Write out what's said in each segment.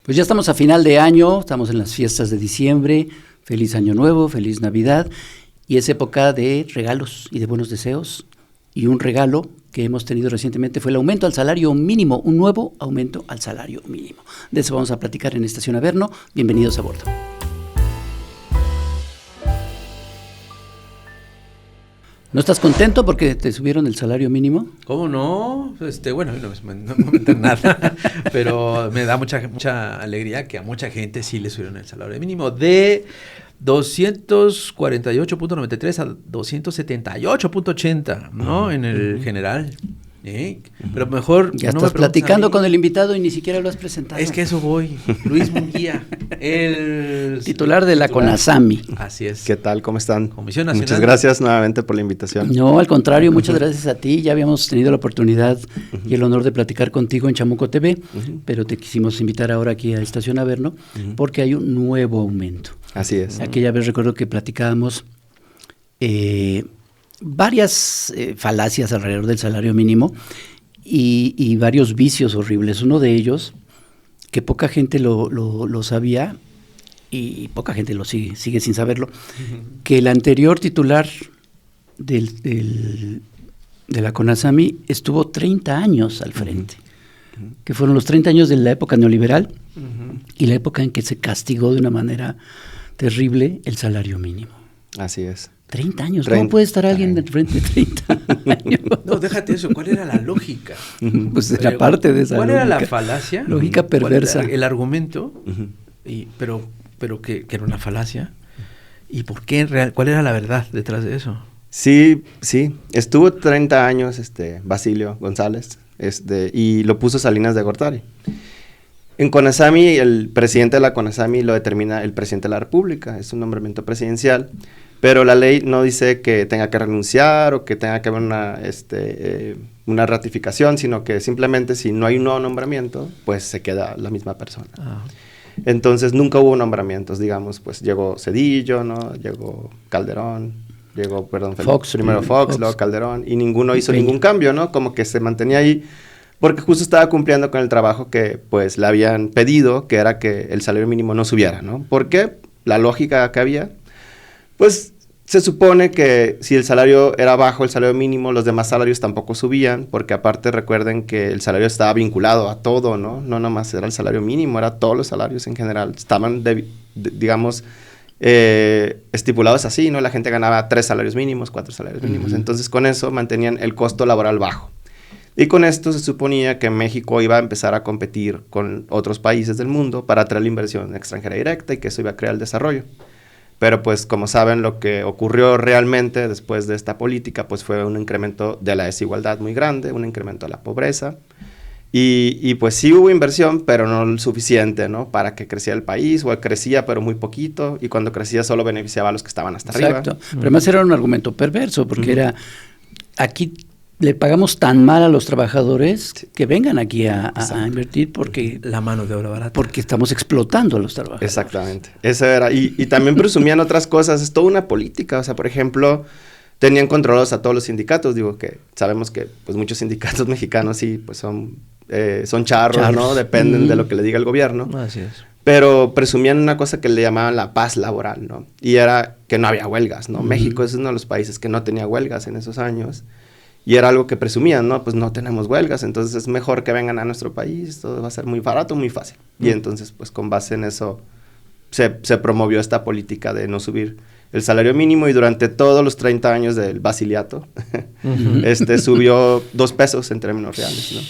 Pues ya estamos a final de año, estamos en las fiestas de diciembre, feliz año nuevo, feliz Navidad, y es época de regalos y de buenos deseos, y un regalo que hemos tenido recientemente fue el aumento al salario mínimo, un nuevo aumento al salario mínimo. De eso vamos a platicar en Estación Averno. Bienvenidos a bordo. ¿No estás contento porque te subieron el salario mínimo? ¿Cómo no? Bueno, no me comenté nada, pero me da mucha alegría que a mucha gente sí le subieron el salario mínimo de 248.93 a 278.80, ¿no? En el general. Pero mejor ya no estás platicando con el invitado y ni siquiera lo has presentado. Es que eso voy. Luis Munguía, el titular de la CONASAMI. Así es. ¿Qué tal? ¿Cómo están? Comisión Nacional. Muchas gracias nuevamente por la invitación. No, al contrario, muchas gracias a ti. Ya habíamos tenido la oportunidad y el honor de platicar contigo en Chamuco TV, pero te quisimos invitar ahora aquí a Estación Averno porque hay un nuevo aumento. Así es. Aquella vez recuerdo que platicábamos varias falacias alrededor del salario mínimo y varios vicios horribles. Uno de ellos, que poca gente lo sabía y poca gente lo sigue sin saberlo, que el anterior titular de la CONASAMI estuvo 30 años al frente, que fueron los 30 años de la época neoliberal y la época en que se castigó de una manera terrible el salario mínimo. Así es. 30 años, ¿cómo puede estar alguien de frente de 30 años? No, déjate eso, ¿cuál era la lógica? Pues era parte de esa ¿Cuál lógica. Era la falacia? Lógica perversa. El argumento, pero que era una falacia. ¿Y por qué? ¿Cuál era la verdad detrás de eso? Sí, estuvo 30 años Basilio González, y lo puso Salinas de Gortari. En CONASAMI, el presidente de la CONASAMI lo determina el presidente de la República, es un nombramiento presidencial, pero la ley no dice que tenga que renunciar o que tenga que haber una ratificación, sino que simplemente si no hay un nuevo nombramiento, pues se queda la misma persona. Entonces nunca hubo nombramientos, digamos, pues llegó Zedillo, ¿no? Llegó Calderón, Fox, primero Fox, luego Calderón, y ninguno hizo ningún cambio, ¿no? Como que se mantenía ahí, porque justo estaba cumpliendo con el trabajo que pues le habían pedido, que era que el salario mínimo no subiera, ¿no? ¿Por qué? La lógica que había, pues se supone que si el salario era bajo, el salario mínimo, los demás salarios tampoco subían, porque aparte recuerden que el salario estaba vinculado a todo, ¿no? No nomás era el salario mínimo, era todos los salarios en general, estaban, digamos, estipulados así, ¿no? La gente ganaba 3 salarios mínimos, 4 salarios mínimos, entonces con eso mantenían el costo laboral bajo. Y con esto se suponía que México iba a empezar a competir con otros países del mundo para atraer la inversión extranjera directa y que eso iba a crear el desarrollo. Pero pues como saben, lo que ocurrió realmente después de esta política pues fue un incremento de la desigualdad muy grande, un incremento de la pobreza. Y pues sí hubo inversión, pero no lo suficiente, ¿no? Para que creciera el país, o crecía pero muy poquito, y cuando crecía solo beneficiaba a los que estaban hasta arriba. Exacto. Pero además era un argumento perverso, porque era, aquí le pagamos tan mal a los trabajadores que vengan aquí a invertir porque la mano de obra barata. Porque estamos explotando a los trabajadores. Exactamente. Eso era. Y también presumían otras cosas. Es toda una política. O sea, por ejemplo, tenían controlados a todos los sindicatos. Digo que sabemos que pues muchos sindicatos mexicanos sí pues son charros, ¿no? Dependen de lo que le diga el gobierno. Así es. Pero presumían una cosa que le llamaban la paz laboral, ¿no? Y era que no había huelgas, ¿no? México es uno de los países que no tenía huelgas en esos años. Y era algo que presumían, ¿no? Pues no tenemos huelgas, entonces es mejor que vengan a nuestro país, todo va a ser muy barato, muy fácil. Y entonces, pues con base en eso, se promovió esta política de no subir el salario mínimo, y durante todos los 30 años del basiliato, subió 2 pesos en términos reales, ¿no?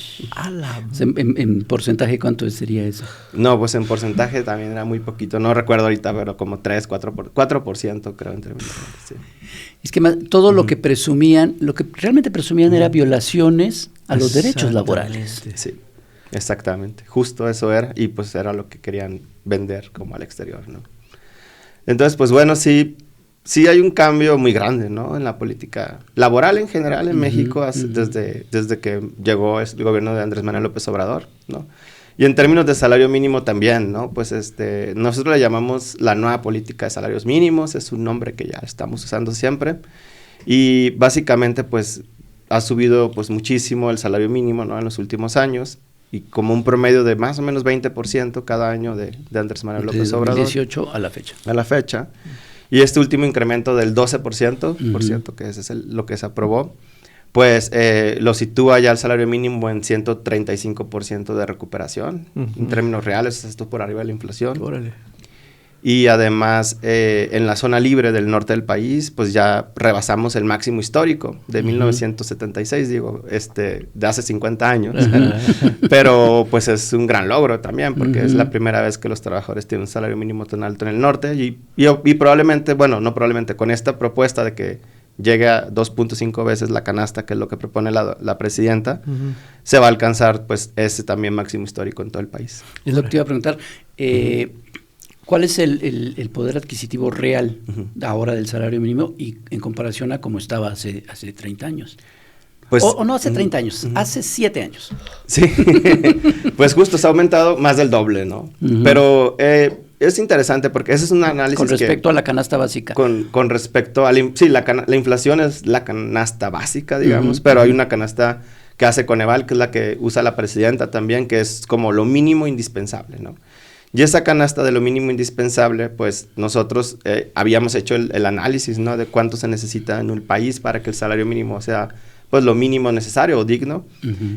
¿En porcentaje cuánto sería eso? No, pues en porcentaje también era muy poquito, no recuerdo ahorita, pero como 4% creo en términos reales, sí. Es que todo lo que realmente presumían era violaciones a los derechos laborales. Sí, exactamente, justo eso era, y pues era lo que querían vender como al exterior, ¿no? Entonces, pues bueno, sí hay un cambio muy grande, ¿no? En la política laboral en general en México, desde que llegó el gobierno de Andrés Manuel López Obrador, ¿no? Y en términos de salario mínimo también, ¿no? Pues nosotros le llamamos la nueva política de salarios mínimos, es un nombre que ya estamos usando siempre, y básicamente pues ha subido pues muchísimo el salario mínimo, ¿no? En los últimos años, y como un promedio de más o menos 20% cada año de Andrés Manuel López Obrador. Desde 2018 a la fecha. A la fecha. Y este último incremento del 12%, que ese es lo que se aprobó, pues lo sitúa ya el salario mínimo en 135% de recuperación. En términos reales, esto por arriba de la inflación. Órale. Y además, en la zona libre del norte del país, pues ya rebasamos el máximo histórico de 1976, digo, de hace 50 años. Pero pues es un gran logro también, porque es la primera vez que los trabajadores tienen un salario mínimo tan alto en el norte. Y probablemente, bueno, no probablemente, con esta propuesta de que llegue a 2.5 veces la canasta, que es lo que propone la presidenta, se va a alcanzar pues ese también máximo histórico en todo el país. Es lo que te iba a preguntar. ¿Cuál es el poder adquisitivo real ahora del salario mínimo y en comparación a cómo estaba hace 30 años? Pues, o no hace 30 años, hace 7 años. Sí, pues justo se ha aumentado más del doble, ¿no? Pero es interesante porque ese es un análisis con respecto a la canasta básica. Con respecto a la inflación es la canasta básica, digamos, pero hay una canasta que hace Coneval, que es la que usa la presidenta también, que es como lo mínimo indispensable, ¿no? Y esa canasta de lo mínimo indispensable, pues nosotros habíamos hecho el análisis, ¿no? De cuánto se necesita en un país para que el salario mínimo sea, pues, lo mínimo necesario o digno.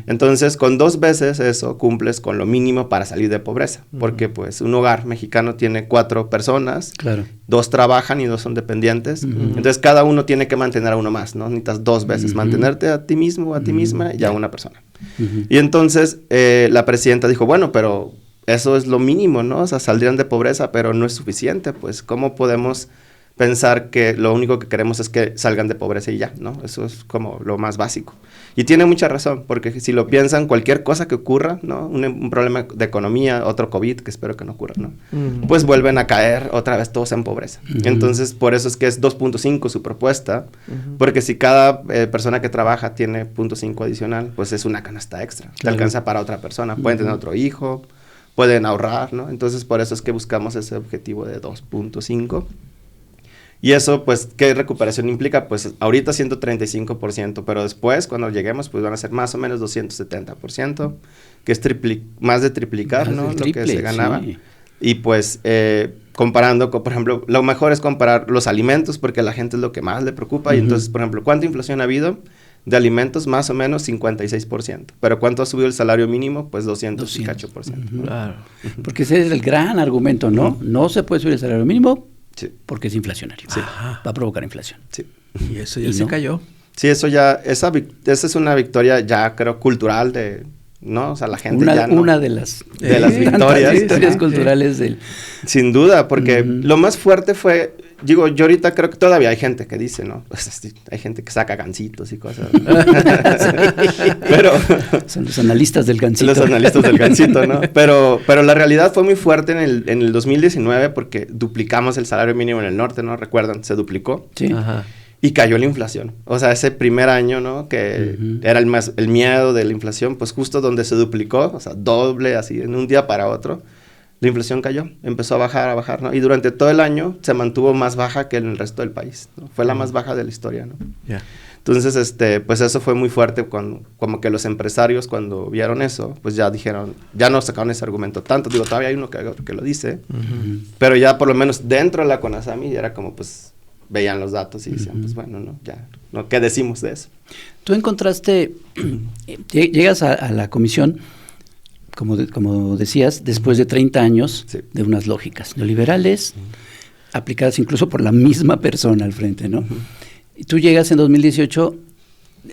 Entonces, con 2 veces eso cumples con lo mínimo para salir de pobreza. Porque, pues, un hogar mexicano tiene 4 personas. Claro. 2 trabajan y 2 son dependientes. Entonces, cada uno tiene que mantener a uno más, ¿no? Necesitas 2 veces mantenerte a ti mismo o a ti misma y a una persona. Y entonces, la presidenta dijo, bueno, pero eso es lo mínimo, ¿no? O sea, saldrían de pobreza, pero no es suficiente, pues, ¿cómo podemos pensar que lo único que queremos es que salgan de pobreza y ya, ¿no? Eso es como lo más básico. Y tiene mucha razón, porque si lo piensan, cualquier cosa que ocurra, ¿no? Un problema de economía, otro COVID, que espero que no ocurra, ¿no? Pues vuelven a caer otra vez todos en pobreza. Entonces, por eso es que es 2.5 su propuesta, porque si cada persona que trabaja tiene 0.5 adicional, pues es una canasta extra. Te alcanza para otra persona. Pueden tener otro hijo, pueden ahorrar, ¿no? Entonces, por eso es que buscamos ese objetivo de 2.5. Y eso, pues, ¿qué recuperación implica? Pues, ahorita 135%, pero después, cuando lleguemos, pues, van a ser más o menos 270%, que es más de triplicar, ¿no? Lo que se ganaba. Sí. Y, pues, comparando con, por ejemplo, lo mejor es comparar los alimentos, porque a la gente es lo que más le preocupa. Y entonces, por ejemplo, ¿cuánta inflación ha habido? De alimentos, más o menos 56%. Pero ¿cuánto ha subido el salario mínimo? Pues 200 y cacho por ciento. Claro. Porque ese es el gran argumento, ¿no? No se puede subir el salario mínimo porque es inflacionario. Sí. Va a provocar inflación. Sí. Y eso ya se cayó. Sí, eso ya, esa es una victoria ya creo cultural de, ¿no? O sea, la gente ya no. Una de las victorias culturales del... Sin duda, porque lo más fuerte fue, digo, yo ahorita creo que todavía hay gente que dice, ¿no? Pues, hay gente que saca gancitos y cosas. Pero son los analistas del gancito. Los analistas del gancito, ¿no? Pero la realidad fue muy fuerte en el 2019 porque duplicamos el salario mínimo en el norte, ¿no? Recuerdan, se duplicó. Sí. Ajá. Y cayó la inflación. O sea, ese primer año, ¿no? Que era el miedo de la inflación, pues justo donde se duplicó, o sea, doble, así, en un día para otro, la inflación cayó, empezó a bajar, ¿no? Y durante todo el año se mantuvo más baja que en el resto del país, ¿no? Fue la más baja de la historia, ¿no? Yeah. Entonces, pues eso fue muy fuerte como que los empresarios cuando vieron eso, pues ya dijeron, ya no sacaron ese argumento tanto. Digo, todavía hay uno que lo dice, pero ya por lo menos dentro de la CONASAMI ya era como, pues, veían los datos y decían, pues bueno, ¿no? Ya, ¿no? ¿Qué decimos de eso? Tú encontraste, llegas a la comisión, como decías, después de 30 años de unas lógicas neoliberales, aplicadas incluso por la misma persona al frente, ¿no? Y tú llegas en 2018,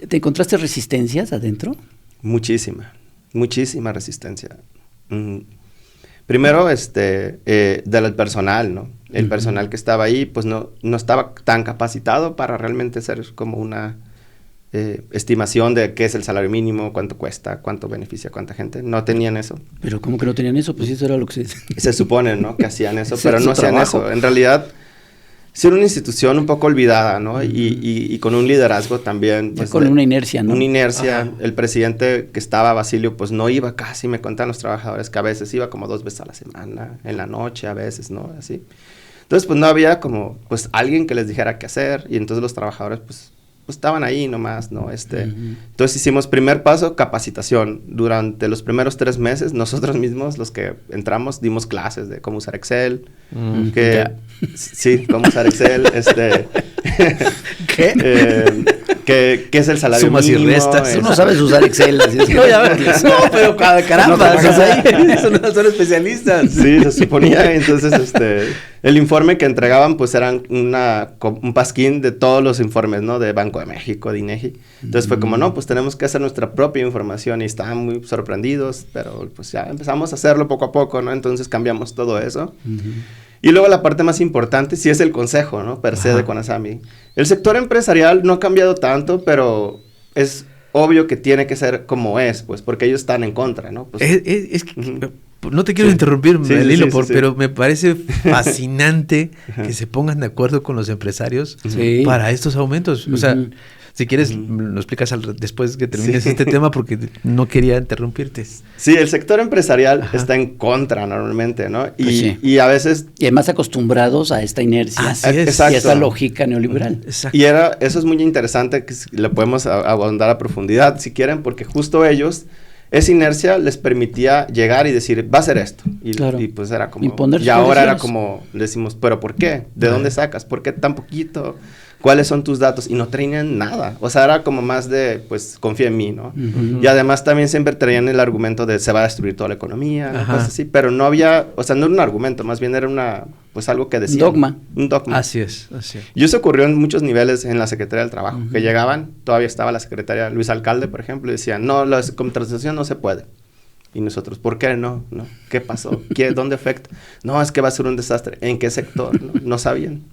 ¿te encontraste resistencias adentro? Muchísima resistencia. Primero, del personal, ¿no? El personal que estaba ahí, pues no estaba tan capacitado para realmente ser como una estimación de qué es el salario mínimo, cuánto cuesta, cuánto beneficia a cuánta gente. No tenían eso. ¿Pero cómo que no tenían eso? Pues eso era lo que se supone, ¿no? Que hacían eso, pero no hacían eso. En realidad, sí era una institución un poco olvidada, ¿no? Y con un liderazgo también. Pues, con una inercia, ¿no? Una inercia. Ajá. El presidente que estaba, Basilio, pues no iba casi, me contaban los trabajadores que a veces iba como 2 veces a la semana, en la noche a veces, ¿no? Así. Entonces, pues no había como, pues alguien que les dijera qué hacer y entonces los trabajadores, pues pues estaban ahí nomás, ¿no? Entonces hicimos primer paso, capacitación. Durante los primeros 3 meses, nosotros mismos, los que entramos, dimos clases de cómo usar Excel. Sí, cómo usar Excel, ¿Qué es el salario Sumas mínimo? y restas. Tú no sabes usar Excel. Así es que... No, pero caramba, son especialistas. Sí, se suponía. Entonces, el informe que entregaban, pues, eran un pasquín de todos los informes, ¿no? De Banco de México, de INEGI. Entonces, fue como, no, pues, tenemos que hacer nuestra propia información. Y estaban muy sorprendidos, pero, pues, ya empezamos a hacerlo poco a poco, ¿no? Entonces, cambiamos todo eso. Y luego la parte más importante sí es el consejo, ¿no? Per se de CONASAMI. El sector empresarial no ha cambiado tanto, pero es obvio que tiene que ser como es, pues, porque ellos están en contra, ¿no? Pues, es que no te quiero interrumpir, Lilo, pero me parece fascinante que se pongan de acuerdo con los empresarios para estos aumentos. O sea, si quieres, lo explicas después que termines este tema, porque no quería interrumpirte. Sí, el sector empresarial está en contra normalmente, ¿no? Y a veces... Y además acostumbrados a esta inercia. Así es. Y a esta lógica neoliberal. Exacto. Y eso es muy interesante, que lo podemos ahondar a profundidad, si quieren, porque justo ellos... Esa inercia les permitía llegar y decir, va a ser esto. Y pues era como... Imponer y ahora condiciones. era como, decimos, ¿pero por qué? ¿De dónde sacas? ¿Por qué tan poquito? ¿Cuáles son tus datos? Y no traían nada. O sea, era como más de, pues, confía en mí, ¿no? Y además también siempre traían el argumento de se va a destruir toda la economía, cosas así. Pero no había, o sea, no era un argumento, más bien era pues algo que decían. Un dogma. Así es. Y eso ocurrió en muchos niveles en la Secretaría del Trabajo, que llegaban, todavía estaba la secretaria Luis Alcalde, por ejemplo, y decían, no, la contratación no se puede. Y nosotros, ¿por qué no? ¿Qué pasó? ¿Dónde afecta? No, es que va a ser un desastre. ¿En qué sector? No sabían.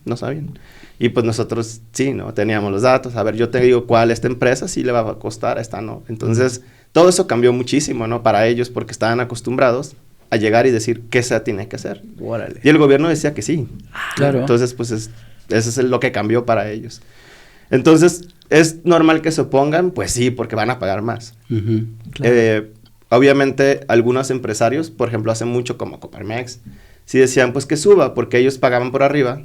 Y pues nosotros, sí, ¿no? Teníamos los datos. A ver, yo te digo cuál esta empresa sí le va a costar, esta no. Entonces, todo eso cambió muchísimo, ¿no? Para ellos, porque estaban acostumbrados a llegar y decir qué se tiene que hacer. Órale. Y el gobierno decía que sí. Claro. Entonces, pues, eso es lo que cambió para ellos. Entonces, ¿es normal que se opongan? Pues sí, porque van a pagar más. Claro. Obviamente, algunos empresarios, por ejemplo, hace mucho como Coparmex, sí decían, pues, que suba, porque ellos pagaban por arriba.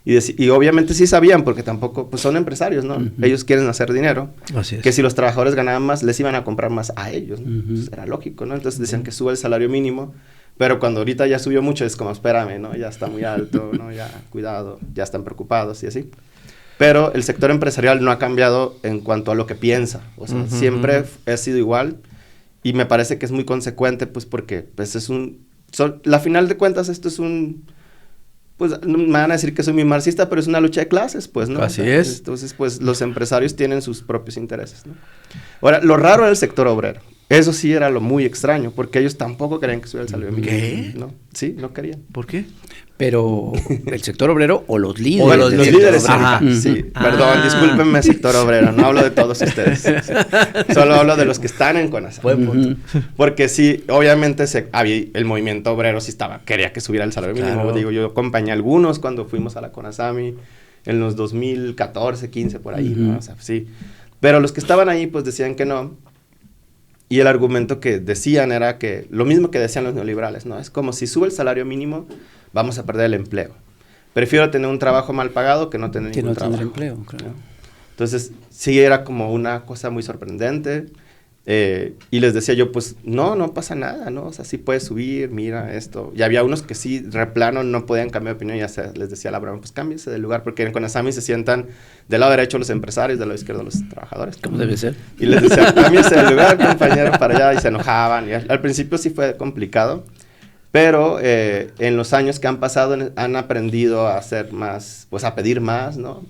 Y obviamente sí sabían, porque tampoco, pues son empresarios, ¿no? Ellos quieren hacer dinero. Así es. Que si los trabajadores ganaban más, les iban a comprar más a ellos, ¿no? Pues era lógico, ¿no? Entonces decían que suba el salario mínimo, pero cuando ahorita ya subió mucho, es como, espérame, ¿no? Ya está muy alto, ¿no? Ya, cuidado, ya están preocupados y así. Pero el sector empresarial no ha cambiado en cuanto a lo que piensa. O sea, siempre ha sido igual y me parece que es muy consecuente, pues porque pues la final de cuentas esto es pues me van a decir que soy muy marxista, pero es una lucha de clases, pues, ¿no? Así es. Entonces, pues, los empresarios tienen sus propios intereses, ¿no? Ahora, lo raro era el sector obrero. Eso sí era lo muy extraño, porque ellos tampoco querían que subiera el salario mínimo. ¿Qué? ¿No? Sí, no querían. ¿Por qué? Pero el sector obrero o los líderes. O los líderes, sí. Perdón, discúlpenme, sector obrero, no hablo de todos ustedes. Solo hablo de los que están en CONASAMI. Buen punto. Porque sí, obviamente el movimiento obrero sí quería que subiera el salario mínimo. Claro. Digo, yo acompañé a algunos cuando fuimos a la CONASAMI en los 2014, 15, por ahí, ¿no? O sea, sí. Pero los que estaban ahí, pues, decían que no. Y el argumento que decían era que, lo mismo que decían los neoliberales, ¿no? Es como si sube el salario mínimo, vamos a perder el empleo. Prefiero tener un trabajo mal pagado que no tener ningún trabajo. Que no tener empleo, claro. ¿No? Entonces, sí era como una cosa muy sorprendente. Y les decía yo, pues, no pasa nada, ¿no? O sea, sí puedes subir, mira esto. Y había unos que sí, replano, no podían cambiar de opinión. Y ya les decía a la broma, pues, cámbiense de lugar. Porque en CONASAMI se sientan del lado derecho los empresarios, del lado izquierdo los trabajadores. Como debe ser. Y les decía, cámbiense de lugar, compañero, para allá. Y se enojaban. Y al principio sí fue complicado. Pero en los años que han pasado han aprendido a hacer más, pues, a pedir más, ¿no?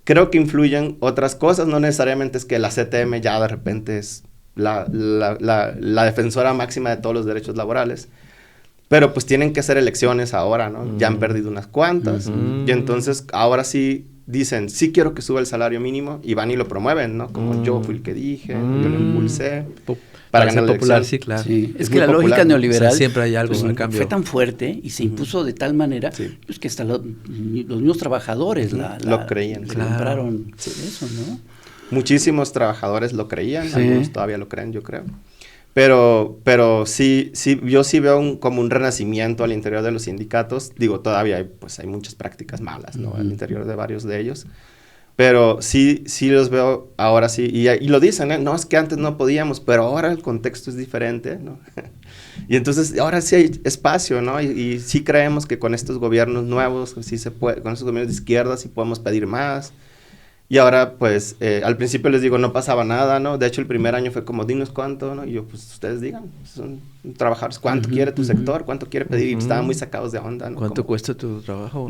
Creo que influyen otras cosas. No necesariamente es que la CTM ya de repente es la defensora máxima de todos los derechos laborales, pero pues tienen que hacer elecciones ahora, ¿no? Ya han perdido unas cuantas, y entonces ahora sí dicen, sí quiero que suba el salario mínimo, y van y lo promueven, ¿no? Como yo fui el que dije, yo lo impulsé, para ganar la popular, elección. sí, claro. Sí, es Es que muy la popular, lógica ¿no? neoliberal, O sea, siempre hay algo, pues, un cambio. fue tan fuerte y se impuso de tal manera, pues, que hasta los mismos trabajadores lo creían, se claro. compraron eso, ¿no? Muchísimos trabajadores lo creían, algunos todavía lo creen, yo creo. Pero sí, yo sí veo como un renacimiento al interior de los sindicatos. Digo, todavía hay muchas prácticas malas, ¿no? Al interior de varios de ellos. Pero sí los veo ahora sí, y lo dicen, ¿eh? No, es que antes no podíamos, pero ahora el contexto es diferente, ¿no? Y entonces ahora sí hay espacio, ¿no? Y sí creemos que con estos gobiernos nuevos, sí se puede, con estos gobiernos de izquierda sí podemos pedir más. Y ahora, pues, al principio les digo, no pasaba nada, ¿no? De hecho, el primer año fue como, dinos cuánto, ¿no? Y yo, pues, ustedes digan, son trabajadores, ¿cuánto quiere tu sector? ¿Cuánto quiere pedir? Y estaban muy sacados de onda, ¿no? ¿Cuánto cuesta tu trabajo?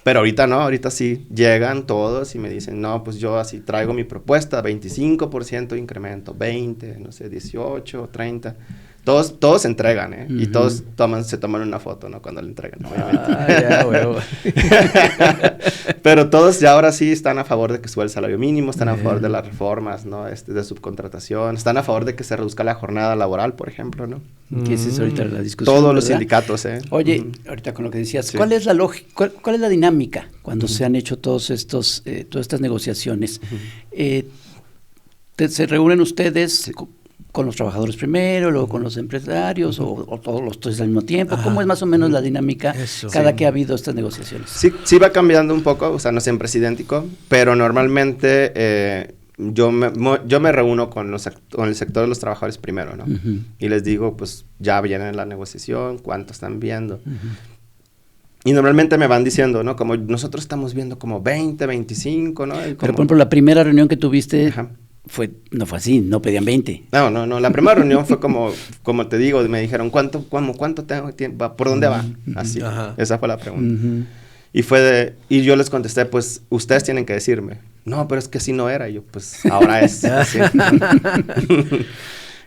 Pero ahorita no, ahorita sí llegan todos y me dicen, no, pues yo así traigo mi propuesta, 25% de incremento, 20, no sé, 18, 30. Todos se entregan, ¿eh? Y todos se toman una foto, ¿no? Cuando le entregan, obviamente. Ya, huevo. Pero todos ya ahora sí están a favor de que suba el salario mínimo, están a favor de las reformas, ¿no? De subcontratación, están a favor de que se reduzca la jornada laboral, por ejemplo, ¿no? Que esa es ahorita la discusión, todos los ¿verdad? sindicatos, ¿eh? Oye, ahorita con lo que decías, Sí. ¿cuál es la lógica, cuál es la dinámica cuando se han hecho todas estas negociaciones? ¿Se reúnen ustedes con los trabajadores primero, luego con los empresarios, o todos los tres al mismo tiempo? ¿Cómo es más o menos la dinámica cada que ha habido estas negociaciones? Sí va cambiando un poco, o sea, no siempre es idéntico, pero normalmente yo me reúno con el sector de los trabajadores primero, ¿no? Y les digo, pues, ya viene la negociación, ¿cuánto están viendo? Y normalmente me van diciendo, ¿no? Como nosotros estamos viendo como 20, 25, ¿no? Pero, por ejemplo, la primera reunión que tuviste... no fue así, no pedían 20. No, la primera reunión fue como te digo, me dijeron, ¿cuánto tengo tiempo? ¿Por dónde va? Así, esa fue la pregunta. Y yo les contesté, pues, ustedes tienen que decirme. No, pero es que así no era. Y yo, pues, ahora es así.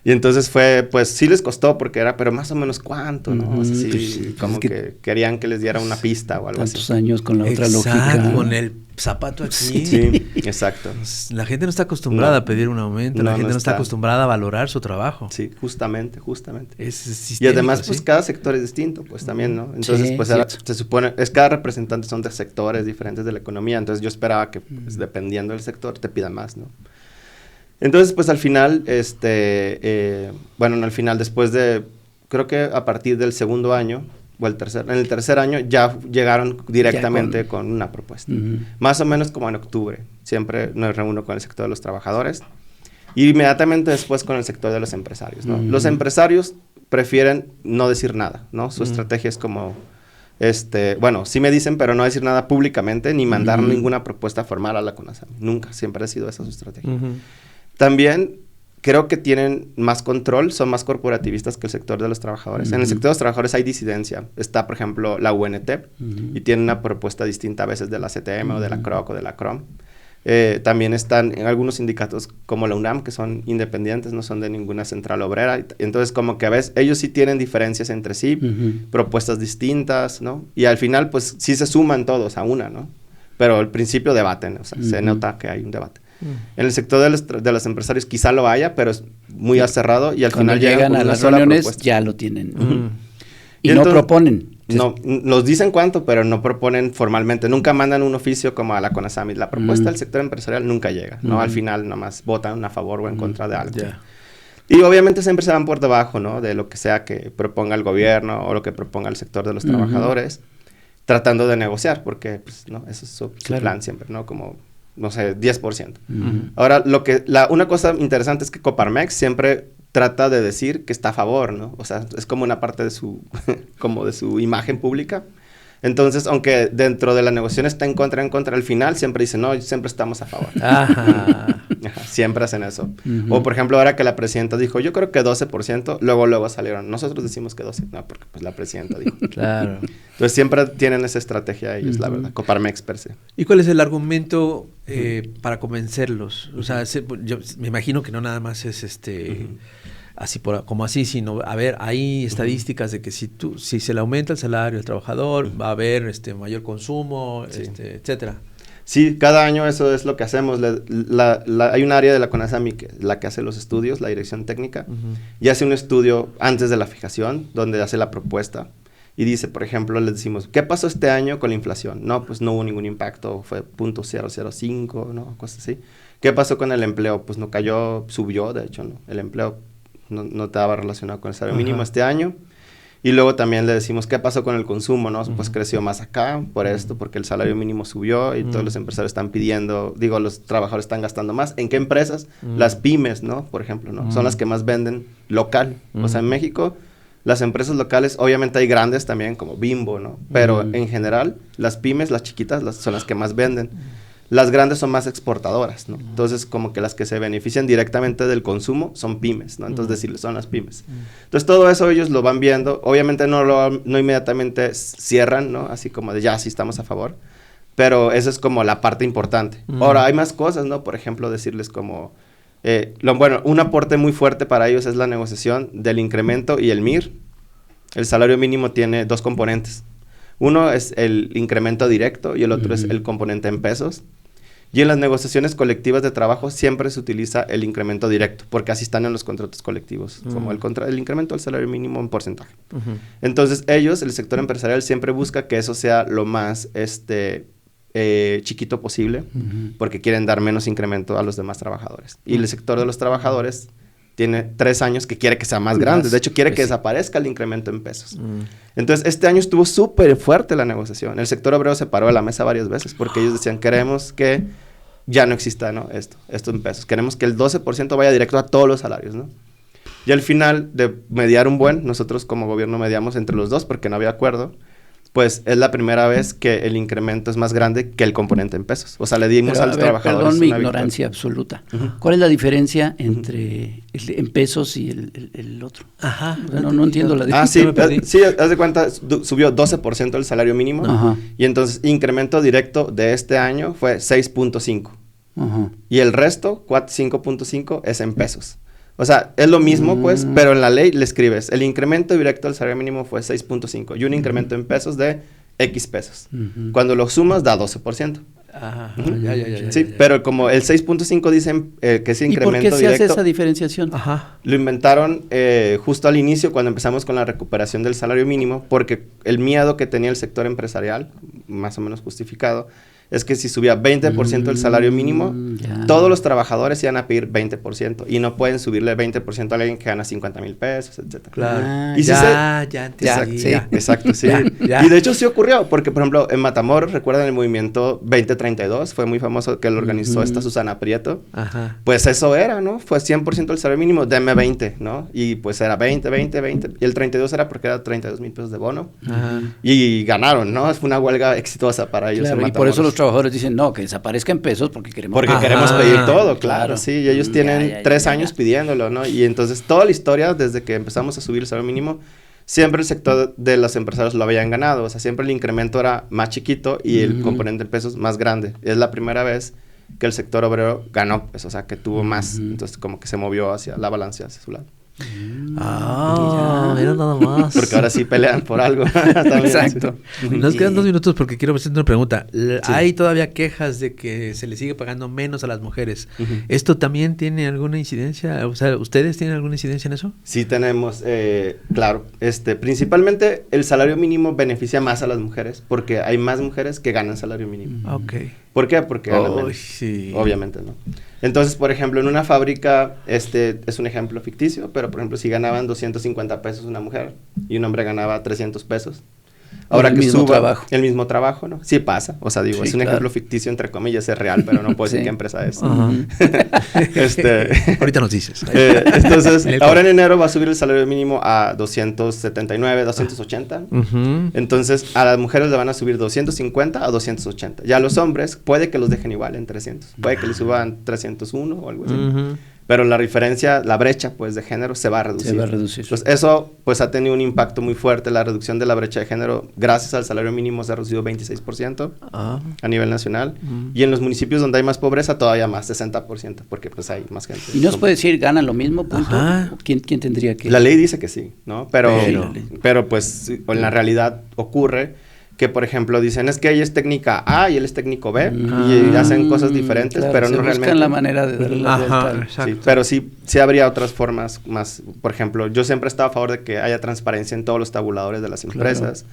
Y entonces fue, pues, sí les costó porque era, pero más o menos ¿cuánto, no? O sea, sí, pues, como que querían que les diera una pista o algo así. Tantos años con la otra lógica. Con el zapato aquí. Sí, exacto. La gente no está acostumbrada a pedir un aumento, la gente no está acostumbrada a valorar su trabajo. Sí, justamente. Y además, pues, cada sector es distinto, pues, también, ¿no? Entonces, pues, se supone, cada representante son de sectores diferentes de la economía, entonces yo esperaba que, pues, dependiendo del sector, te pidan más, ¿no? Entonces, pues, al final, al final, después de, creo que a partir del segundo año, o en el tercer año, ya llegaron directamente con una propuesta. Más o menos como en octubre. Siempre nos reúno con el sector de los trabajadores. Y inmediatamente después con el sector de los empresarios, ¿no? Los empresarios prefieren no decir nada, ¿no? Su estrategia es como, sí me dicen, pero no decir nada públicamente, ni mandar ninguna propuesta formal a la CONASAMI. Nunca, siempre ha sido esa su estrategia. También creo que tienen más control, son más corporativistas que el sector de los trabajadores. En el sector de los trabajadores hay disidencia. Está, por ejemplo, la UNT, y tiene una propuesta distinta a veces de la CTM o de la CROC o de la CROM. También están en algunos sindicatos como la UNAM, que son independientes, no son de ninguna central obrera. Entonces, como que a veces ellos sí tienen diferencias entre sí, propuestas distintas, ¿no? Y al final, pues, sí se suman todos a una, ¿no? Pero al principio debaten, o sea, se nota que hay un debate. En el sector de los empresarios quizá lo haya, pero es muy cerrado y al cuando final llegan a las reuniones ya lo tienen. Y entonces, no proponen. No, nos dicen cuánto, pero no proponen formalmente. Nunca mandan un oficio como a la CONASAMI. La propuesta del sector empresarial nunca llega, ¿no? Al final nomás votan a favor o en contra de algo. Y obviamente siempre se van por debajo, ¿no? De lo que sea que proponga el gobierno o lo que proponga el sector de los trabajadores, tratando de negociar, porque, pues, ¿no? Eso es su plan siempre, ¿no? Como, no sé, 10%. Ahora, una cosa interesante es que Coparmex siempre trata de decir que está a favor, ¿no? O sea, es como una parte de su, como de su imagen pública. Entonces, aunque dentro de la negociación está en contra, al final siempre dicen, no, siempre estamos a favor. Siempre hacen eso. O, por ejemplo, ahora que la presidenta dijo, yo creo que 12%, luego salieron, nosotros decimos que 12%, no, porque pues la presidenta dijo. Claro. Entonces, siempre tienen esa estrategia ellos, la verdad, Coparmex per se. ¿Y cuál es el argumento para convencerlos? O sea, yo me imagino que no nada más es así como así, sino, a ver, hay estadísticas de que si se le aumenta el salario al trabajador, va a haber mayor consumo, etcétera. Sí, cada año eso es lo que hacemos. Hay un área de la CONASAMI la que hace los estudios, la dirección técnica, y hace un estudio antes de la fijación, donde hace la propuesta. Y dice, por ejemplo, les decimos, ¿qué pasó este año con la inflación? No, pues no hubo ningún impacto, fue 0.005, ¿no? Cosas así. ¿Qué pasó con el empleo? Pues no cayó, subió, de hecho, ¿no? El empleo no estaba relacionado con el salario mínimo este año. Y luego también le decimos, ¿qué pasó con el consumo, no? Pues creció más acá, por esto, porque el salario mínimo subió y todos los empresarios están pidiendo, los trabajadores están gastando más. ¿En qué empresas? Las pymes, ¿no? Por ejemplo, ¿no? Son las que más venden local. O sea, en México, las empresas locales, obviamente hay grandes también, como Bimbo, ¿no? Pero en general, las pymes, las chiquitas, son las que más venden. Las grandes son más exportadoras, ¿no? Entonces, como que las que se benefician directamente del consumo son pymes, ¿no? Entonces, decirles, son las pymes. Entonces, todo eso ellos lo van viendo. Obviamente, no inmediatamente cierran, ¿no? Así como de, ya, sí estamos a favor. Pero esa es como la parte importante. Ahora, hay más cosas, ¿no? Por ejemplo, decirles como... un aporte muy fuerte para ellos es la negociación del incremento y el MIR. El salario mínimo tiene 2 componentes. Uno es el incremento directo y el otro es el componente en pesos. Y en las negociaciones colectivas de trabajo siempre se utiliza el incremento directo, porque así están en los contratos colectivos, como el incremento del salario mínimo en porcentaje. Entonces ellos, el sector empresarial, siempre busca que eso sea lo más chiquito posible, porque quieren dar menos incremento a los demás trabajadores. Y el sector de los trabajadores tiene 3 años que quiere que sea más grande. De hecho, quiere que desaparezza el incremento en pesos. Entonces, este año estuvo súper fuerte la negociación. El sector obrero se paró a la mesa varias veces porque ellos decían, queremos que ya no exista, ¿no? esto en pesos. Queremos que el 12% vaya directo a todos los salarios, ¿no? Y al final de mediar nosotros como gobierno mediamos entre los dos porque no había acuerdo. Pues es la primera vez que el incremento es más grande que el componente en pesos. O sea, le dimos a los trabajadores. Perdón mi ignorancia absoluta. ¿Cuál es la diferencia entre en pesos y el otro? Ajá. O sea, no entiendo la diferencia. Sí, haz de cuenta, subió 12% el salario mínimo. Ajá. Y entonces, incremento directo de este año fue 6.5. Ajá. Y el resto, 5.5, es en pesos. O sea, es lo mismo, pues, pero en la ley le escribes, el incremento directo del salario mínimo fue 6.5 y un incremento en pesos de X pesos. Cuando lo sumas, da 12%. Ajá, Sí, pero como el 6.5 dicen que ese incremento directo... ¿Y por qué se hace esa diferenciación? Ajá. Lo inventaron justo al inicio, cuando empezamos con la recuperación del salario mínimo, porque el miedo que tenía el sector empresarial, más o menos justificado, es que si subía 20% el salario mínimo, todos los trabajadores iban a pedir 20% y no pueden subirle 20% a alguien que gana 50,000 pesos, etc. Claro. Exacto, sí. Y de hecho sí ocurrió, porque por ejemplo en Matamoros, recuerdan el movimiento 2032, fue muy famoso que lo organizó esta Susana Prieto. Ajá. Pues eso era, ¿no? Fue 100% el salario mínimo, deme 20, ¿no? Y pues era 20. Y el 32 era porque era 32,000 pesos de bono. Ajá. Y ganaron, ¿no? Fue una huelga exitosa para ellos. Claro, y por eso los trabajadores dicen, no, que desaparezca en pesos porque queremos pedir todo, claro, sí, y ellos tienen 3 años pidiéndolo, ¿no? Y entonces toda la historia, desde que empezamos a subir el salario mínimo, siempre el sector de los empresarios lo habían ganado, o sea, siempre el incremento era más chiquito y el componente en pesos más grande. Es la primera vez que el sector obrero ganó, pues, o sea, que tuvo más, entonces como que se movió hacia la balanza, hacia su lado. Mira nada más. Porque ahora sí pelean por algo. Exacto. Nos quedan 2 minutos porque quiero hacerte una pregunta. Hay todavía quejas de que se le sigue pagando menos a las mujeres. ¿Esto también tiene alguna incidencia? O sea, ¿ustedes tienen alguna incidencia en eso? Sí tenemos, claro. Principalmente el salario mínimo beneficia más a las mujeres porque hay más mujeres que ganan salario mínimo. Okay. ¿Por qué? Porque ganan menos. Sí. Obviamente, ¿no? Entonces, por ejemplo, en una fábrica, es un ejemplo ficticio, pero por ejemplo, si ganaban 250 pesos una mujer y un hombre ganaba 300 pesos, ahora que suba el mismo trabajo, ¿no? Sí pasa, o sea, digo, es un ejemplo ficticio, entre comillas, es real, pero no puedo decir qué empresa es. Ahorita nos dices. Entonces, ahora en enero va a subir el salario mínimo a 279, 280. Entonces, a las mujeres le van a subir 250 a 280. Ya a los hombres, puede que los dejen igual en 300. Puede que les suban 301 o algo así. Pero la diferencia, la brecha, pues, de género se va a reducir. Entonces, eso, pues, ha tenido un impacto muy fuerte. La reducción de la brecha de género, gracias al salario mínimo, se ha reducido 26% a nivel nacional. Y en los municipios donde hay más pobreza, todavía más, 60%, porque, pues, hay más gente. ¿Y no se puede decir, ganan lo mismo, punto? ¿Quién tendría que...? La ley dice que sí, ¿no? Pero pues, en la realidad ocurre que, por ejemplo, dicen, es que ella es técnica A y él es técnico B, y hacen cosas diferentes, claro, pero no realmente... buscan la manera de darle la vuelta. Sí, pero sí habría otras formas más, por ejemplo, yo siempre he estado a favor de que haya transparencia en todos los tabuladores de las empresas,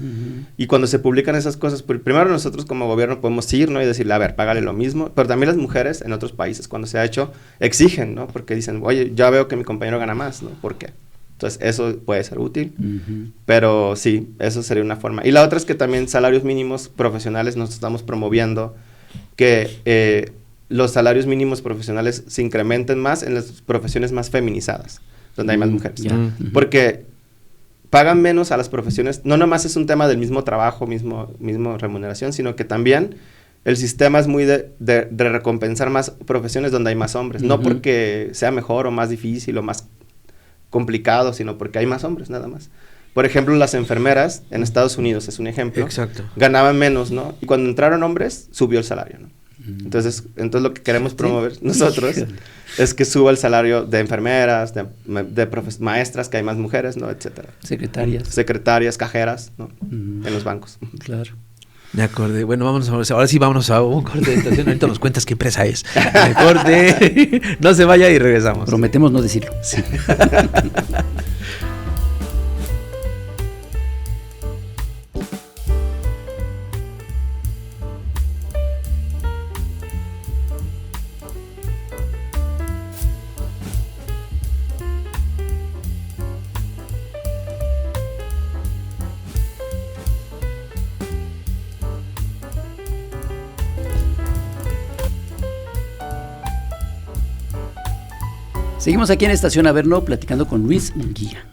y cuando se publican esas cosas, pues, primero nosotros como gobierno podemos ir, ¿no? Y decirle, a ver, págale lo mismo, pero también las mujeres en otros países, cuando se ha hecho, exigen, ¿no? Porque dicen, oye, ya veo que mi compañero gana más, ¿no? ¿Por qué? Entonces, eso puede ser útil, pero sí, eso sería una forma. Y la otra es que también salarios mínimos profesionales nos estamos promoviendo que los salarios mínimos profesionales se incrementen más en las profesiones más feminizadas, donde hay más mujeres. Porque pagan menos a las profesiones, no nomás es un tema del mismo trabajo, mismo remuneración, sino que también el sistema es muy de recompensar más profesiones donde hay más hombres. No porque sea mejor o más difícil o más complicado, sino porque hay más hombres, nada más. Por ejemplo, las enfermeras en Estados Unidos, es un ejemplo, ganaban menos, ¿no? Y cuando entraron hombres, subió el salario, ¿no? Entonces lo que queremos promover nosotros es que suba el salario de enfermeras, de maestras, que hay más mujeres, ¿no? Etcétera. Secretarias, cajeras, ¿no? En los bancos. Claro. Me acordé. Bueno, ahora sí vámonos a un corte de estación. Ahorita nos cuentas qué empresa es. Me corte. No se vaya y regresamos. Prometemos no decirlo. Sí. Seguimos aquí en Estación Averno platicando con Luis Munguía.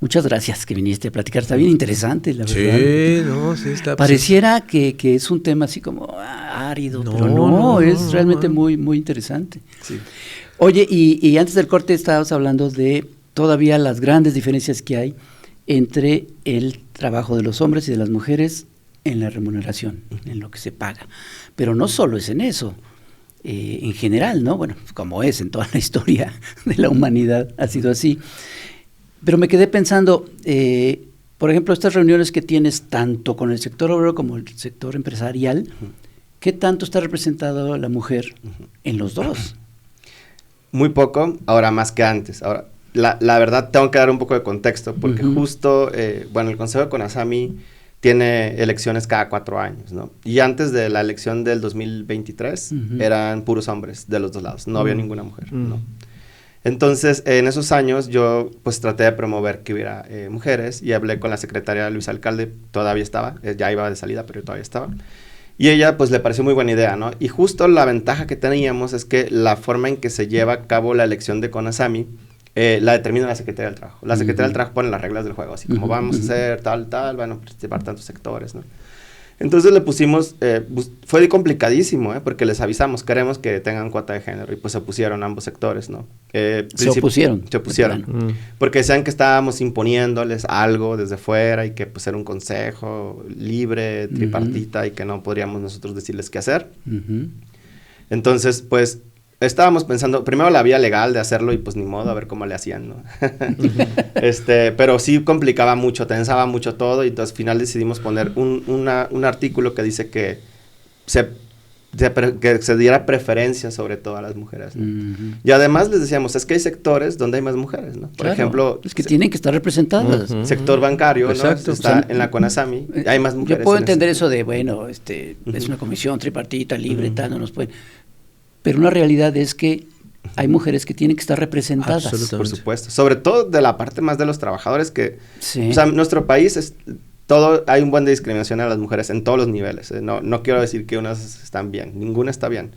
Muchas gracias que viniste a platicar. Está bien interesante, la verdad. Sí, está. Pareciera que es un tema así como árido, pero no, es realmente muy, muy interesante. Sí. Oye, y antes del corte estabas hablando de todavía las grandes diferencias que hay entre el trabajo de los hombres y de las mujeres en la remuneración, en lo que se paga. Pero no solo es en eso. En general, ¿no? Bueno, como es en toda la historia de la humanidad, ha sido así. Pero me quedé pensando, por ejemplo, estas reuniones que tienes tanto con el sector obrero como el sector empresarial, ¿qué tanto está representado la mujer en los dos? Muy poco, ahora más que antes. Ahora, la verdad, tengo que dar un poco de contexto, porque justo, el Consejo de CONASAMI tiene elecciones cada 4 años, ¿no? Y antes de la elección del 2023, eran puros hombres de los dos lados, no había ninguna mujer, ¿no? Entonces, en esos años, yo, pues, traté de promover que hubiera mujeres, y hablé con la secretaria Luis Alcalde, todavía estaba, ya iba de salida, pero todavía estaba, y ella, pues, le pareció muy buena idea, ¿no? Y justo la ventaja que teníamos es que la forma en que se lleva a cabo la elección de CONASAMI, la determina la Secretaría del Trabajo. La Secretaría del Trabajo pone las reglas del juego, así como vamos a hacer tal, van a participar tantos sectores, ¿no? Entonces le pusimos, fue complicadísimo, porque les avisamos, queremos que tengan cuota de género, y pues se opusieron ambos sectores, ¿no? Se opusieron. Porque decían que estábamos imponiéndoles algo desde fuera, y que pues era un consejo libre, tripartita, y que no podríamos nosotros decirles qué hacer. Entonces, pues, estábamos pensando, primero la vía legal de hacerlo y pues ni modo, a ver cómo le hacían, ¿no? Pero sí complicaba mucho, tensaba mucho todo, y entonces al final decidimos poner un artículo que dice que se diera preferencia sobre todo a las mujeres, ¿no? Y además les decíamos, es que hay sectores donde hay más mujeres, ¿no? Por ejemplo, es que tienen que estar representadas. Sector bancario, ¿no? Está en la CONASAMI, hay más mujeres. Yo puedo entender eso de, bueno, es una comisión tripartita, libre, tal, no nos pueden... Pero una realidad es que hay mujeres que tienen que estar representadas. Por supuesto. Sobre todo de la parte más de los trabajadores que... Sí. O sea, nuestro país es... hay un buen de discriminación a las mujeres en todos los niveles. No quiero decir que unas están bien. Ninguna está bien.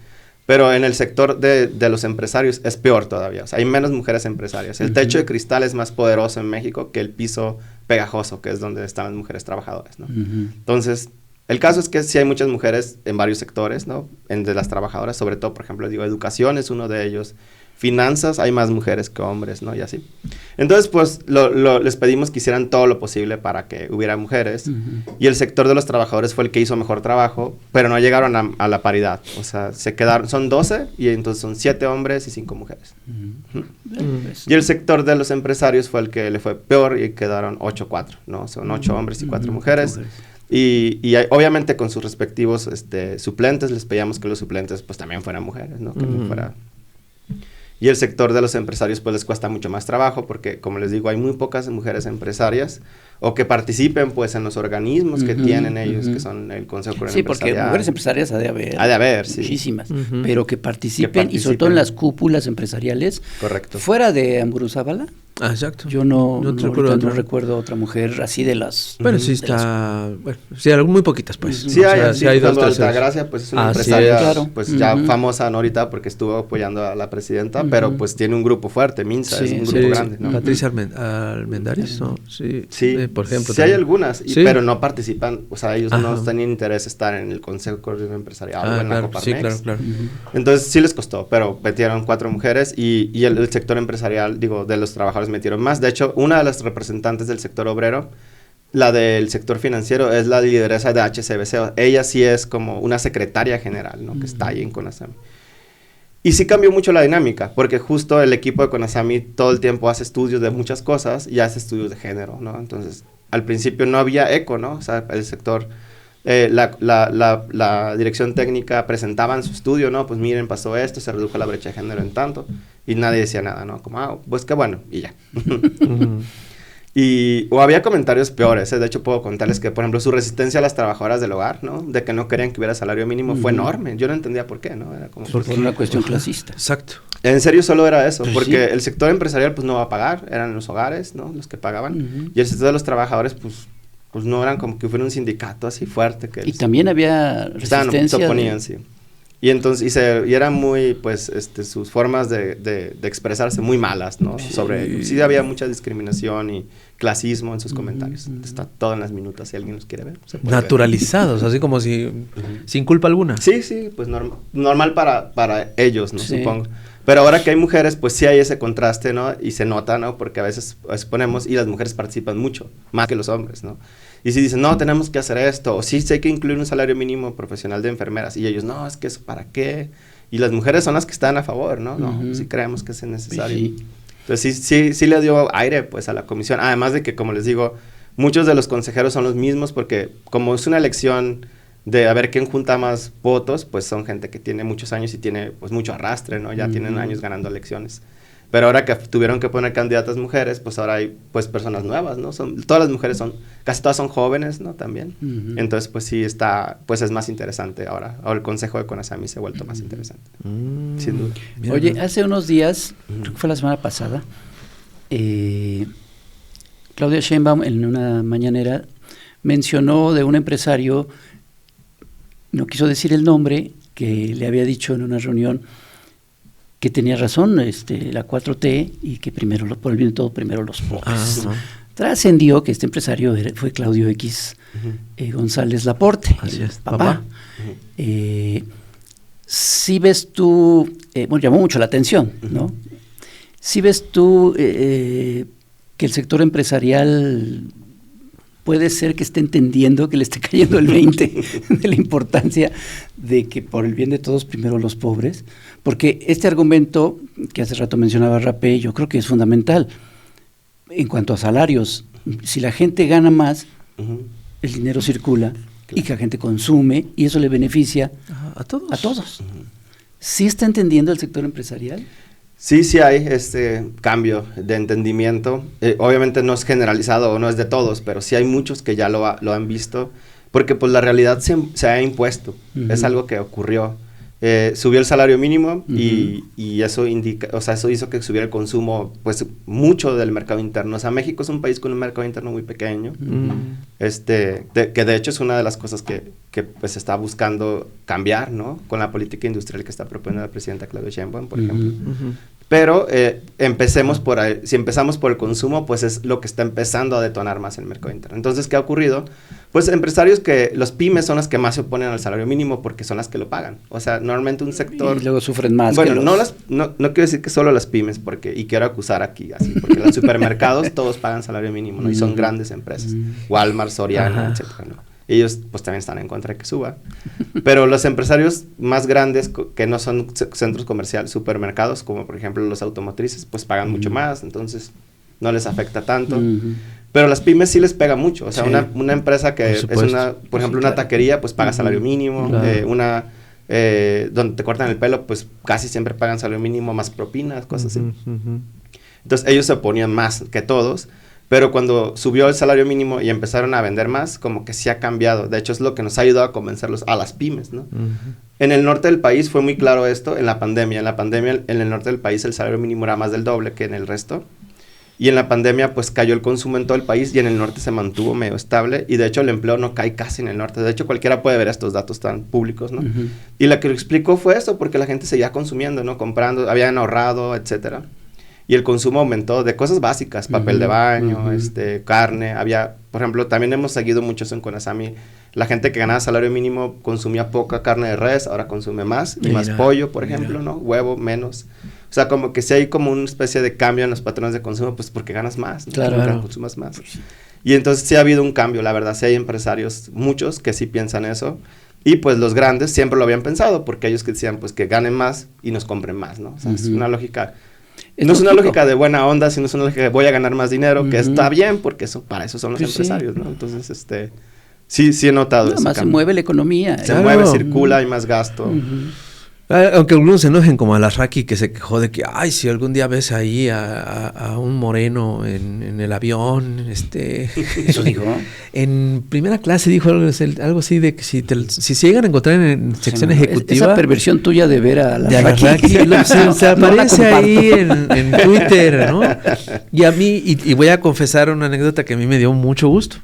Pero en el sector de los empresarios es peor todavía. O sea, hay menos mujeres empresarias. El techo de cristal es más poderoso en México que el piso pegajoso, que es donde están las mujeres trabajadoras, ¿no? Entonces... El caso es que sí hay muchas mujeres en varios sectores, ¿no? De las trabajadoras, sobre todo, por ejemplo, educación es uno de ellos. Finanzas, hay más mujeres que hombres, ¿no? Y así. Entonces, pues, les pedimos que hicieran todo lo posible para que hubiera mujeres. Y el sector de los trabajadores fue el que hizo mejor trabajo, pero no llegaron a la paridad. O sea, son 12, y entonces son 7 hombres y 5 mujeres. Y el sector de los empresarios fue el que le fue peor, y quedaron 8-4, ¿no? Son 8 hombres y 4 mujeres. Y obviamente con sus respectivos suplentes, les pedíamos que los suplentes pues también fueran mujeres, ¿no? Que no fuera... Y el sector de los empresarios pues les cuesta mucho más trabajo, porque como les digo, hay muy pocas mujeres empresarias, o que participen pues en los organismos que tienen ellos, que son el Consejo Coordinador Empresarial. Sí, porque mujeres empresarias ha de haber muchísimas, pero que participen, y sobre todo en las cúpulas empresariales. Correcto. Fuera de Amburuzábala, Exacto. Yo no recuerdo otra mujer así de las... Bueno, sí está... Bueno, sí, muy poquitas, pues. Sí, hay dos, tres. Altagracia, pues es una empresaria, claro. pues ya famosa, ¿no? Ahorita, porque estuvo apoyando a la presidenta, pero pues tiene un grupo fuerte, Minsa es un grupo grande, ¿no? Patricia Almendares, ¿no? Sí, por ejemplo. Sí, hay algunas, pero no participan, o sea, ellos no tenían interés estar en el Consejo Coordinador Empresarial o en la Coparmex. Sí, claro. Entonces, sí les costó, pero metieron 4 mujeres y el sector empresarial, de los trabajadores metieron más. De hecho, una de las representantes del sector obrero, la del sector financiero, es la lideresa de HCBC. Ella sí es como una secretaria general, ¿no? Que está ahí en CONASAMI. Y sí cambió mucho la dinámica, porque justo el equipo de CONASAMI todo el tiempo hace estudios de muchas cosas y hace estudios de género, ¿no? Entonces, al principio no había eco, ¿no? O sea, el sector... la dirección técnica presentaba en su estudio, ¿no? Pues miren, pasó esto, se redujo la brecha de género en tanto, y nadie decía nada, ¿no? Como, pues qué bueno, y ya. O había comentarios peores, de hecho puedo contarles que, por ejemplo, su resistencia a las trabajadoras del hogar, ¿no? De que no querían que hubiera salario mínimo fue enorme, yo no entendía por qué, ¿no? Era como... Por una cuestión clasista. Exacto. En serio solo era eso, porque el sector empresarial pues no va a pagar, eran los hogares, ¿no? Los que pagaban, y el sector de los trabajadores pues no eran como que fuera un sindicato así fuerte. Que también había resistencia. Se oponían, sí. Y entonces, y eran muy, pues, sus formas de expresarse muy malas, ¿no? Sí había mucha discriminación y clasismo en sus comentarios. Está todo en las minutas, si alguien los quiere ver. Naturalizados, así como si, sin culpa alguna. Sí, pues normal para ellos, ¿no? Supongo. Pero ahora que hay mujeres, pues sí hay ese contraste, ¿no? Y se nota, ¿no? Porque a veces ponemos, y las mujeres participan mucho, más que los hombres, ¿no? Y si dicen, no, tenemos que hacer esto, o sí hay que incluir un salario mínimo profesional de enfermeras, y ellos, no, es que eso, ¿para qué? Y las mujeres son las que están a favor, ¿no? No, sí creemos que es necesario. Sí. Entonces sí le dio aire, pues, a la comisión, además de que, como les digo, muchos de los consejeros son los mismos, porque como es una elección de a ver quién junta más votos, pues son gente que tiene muchos años y tiene pues mucho arrastre, ¿no? Ya tienen años ganando elecciones. Pero ahora que tuvieron que poner candidatas mujeres, pues ahora hay pues personas nuevas, ¿no? Todas las mujeres casi todas son jóvenes, ¿no? También. Entonces pues sí pues es más interesante ahora. Ahora el Consejo de CONASAMI se ha vuelto más interesante. Sin duda. Oye, hace unos días, creo que fue la semana pasada, Claudia Sheinbaum en una mañanera mencionó de un empresario, no quiso decir el nombre, que le había dicho en una reunión que tenía razón la 4T y que primero, por el bien de todo, primero los pobres. Trascendió que este empresario fue Claudio X González Laporte, papá. Si ves tú, llamó mucho la atención, ¿no? Si ves tú que el sector empresarial puede ser que esté entendiendo, que le esté cayendo el 20 de la importancia de que por el bien de todos primero los pobres, porque este argumento que hace rato mencionaba Rapé, yo creo que es fundamental en cuanto a salarios. Si la gente gana más, el dinero circula y que la gente consume y eso le beneficia a todos. A todos. ¿Sí está entendiendo el sector empresarial? Sí hay cambio de entendimiento. Obviamente no es generalizado o no es de todos, pero sí hay muchos que ya lo han visto, porque pues la realidad se ha impuesto. Es algo que ocurrió. Subió el salario mínimo y eso eso hizo que subiera el consumo, pues mucho del mercado interno. O sea, México es un país con un mercado interno muy pequeño, que de hecho es una de las cosas que pues se está buscando cambiar, ¿no? Con la política industrial que está proponiendo la presidenta Claudia Sheinbaum, por ejemplo. Pero empecemos por ahí. Si empezamos por el consumo, pues es lo que está empezando a detonar más el mercado interno. Entonces, ¿qué ha ocurrido? Pues empresarios los pymes son las que más se oponen al salario mínimo porque son las que lo pagan. O sea, normalmente un sector... Y luego sufren más. Bueno, no quiero decir que solo las pymes, y quiero acusar aquí, así, porque los supermercados todos pagan salario mínimo, ¿no? Y son grandes empresas. Walmart, Soriana, etcétera, ¿no? Ellos pues también están en contra de que suba. Pero los empresarios más grandes que no son centros comerciales, supermercados, como por ejemplo los automotrices, pues pagan mucho más, entonces no les afecta tanto. Pero las pymes sí les pega mucho. O sea, una empresa que es por ejemplo, una taquería, pues paga salario mínimo. Donde te cortan el pelo, pues casi siempre pagan salario mínimo más propinas, cosas así. Entonces ellos se oponían más que todos. Pero cuando subió el salario mínimo y empezaron a vender más, como que sí ha cambiado. De hecho, es lo que nos ha ayudado a convencerlos a las pymes, ¿no? En el norte del país fue muy claro esto en la pandemia. En el norte del país el salario mínimo era más del doble que en el resto. Y en la pandemia, pues, cayó el consumo en todo el país y en el norte se mantuvo medio estable. Y, de hecho, el empleo no cae casi en el norte. De hecho, cualquiera puede ver estos datos tan públicos, ¿no? Y lo que lo explicó fue eso, porque la gente seguía consumiendo, ¿no? Comprando, habían ahorrado, etcétera. Y el consumo aumentó de cosas básicas, papel de baño, carne. Había, por ejemplo, también hemos seguido mucho eso en Conasami. La gente que ganaba salario mínimo consumía poca carne de res, ahora consume más. Y más pollo, por ejemplo, ¿no? Huevo, menos. O sea, como que sí hay como una especie de cambio en los patrones de consumo, pues porque ganas más, ¿no? Claro. Consumas más. Y entonces sí ha habido un cambio, la verdad. Sí hay empresarios, muchos, que sí piensan eso. Y pues los grandes siempre lo habían pensado, porque ellos que decían, pues que ganen más y nos compren más, ¿no? O sea, es una lógica... No es una lógica de buena onda, sino es una lógica de voy a ganar más dinero, que está bien, porque eso para eso son los empresarios, ¿no? Entonces, sí he notado eso. Además se mueve la economía. Se mueve, circula, hay más gasto. Aunque algunos se enojen, como a la Raki, que se quejó de que, ay, si algún día ves ahí a un moreno en el avión, ¿Eso dijo? En primera clase dijo algo así de que si se llegan a encontrar en sección ejecutiva... Esa perversión tuya de ver a la Raki, se aparece ahí en Twitter, ¿no? Y a mí, y voy a confesar una anécdota que a mí me dio mucho gusto.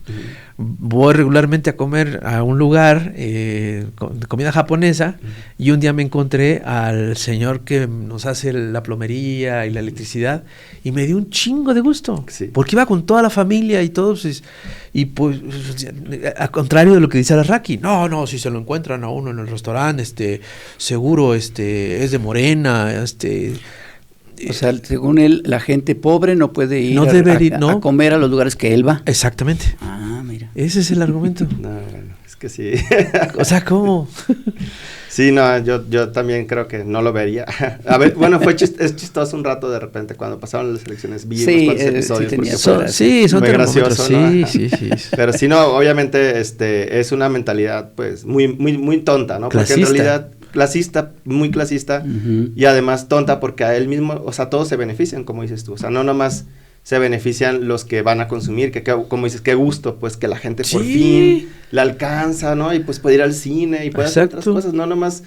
Voy regularmente a comer a un lugar de comida japonesa y un día me encontré al señor que nos hace la plomería y la electricidad y me dio un chingo de gusto, porque iba con toda la familia y todos, y pues al contrario de lo que dice la Raki, no, si se lo encuentran a uno en el restaurante, seguro es de Morena, O sea, según él, la gente pobre no puede ir, a comer a los lugares que él va. Exactamente. Ah, mira. Ese es el argumento. No, es que sí. O sea, ¿cómo? Sí, no, yo también creo que no lo vería. A ver, bueno, es chistoso un rato de repente cuando pasaron las elecciones. Vi unos episodios. Son graciosos, ¿no? Sí. Pero sí, no, obviamente es una mentalidad pues muy, muy, muy tonta, ¿no? Clasista. Porque en realidad... muy clasista, y además tonta porque a él mismo, o sea, todos se benefician, como dices tú, o sea, no nomás se benefician los que van a consumir, que como dices, qué gusto, pues que la gente por fin la alcanza, ¿no? Y pues puede ir al cine y puede hacer otras cosas, no nomás,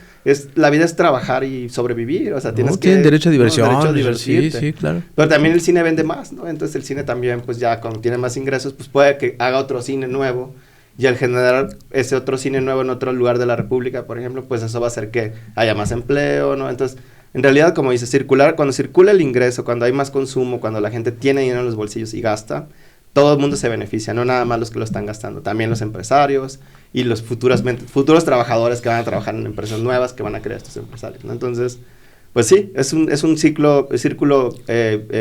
la vida es trabajar y sobrevivir, o sea, tienen derecho a diversión, derecho a divertirte. Sí, claro. Pero también el cine vende más, ¿no? Entonces el cine también, pues ya cuando tiene más ingresos, pues puede que haga otro cine nuevo. Y al generar ese otro cine nuevo en otro lugar de la República, por ejemplo, pues eso va a hacer que haya más empleo, ¿no? Entonces, en realidad, como dice, cuando circula el ingreso, cuando hay más consumo, cuando la gente tiene dinero en los bolsillos y gasta, todo el mundo se beneficia, no nada más los que lo están gastando, también los empresarios y los futuros trabajadores que van a trabajar en empresas nuevas que van a crear estos empresarios, ¿no? Entonces, pues sí, es un círculo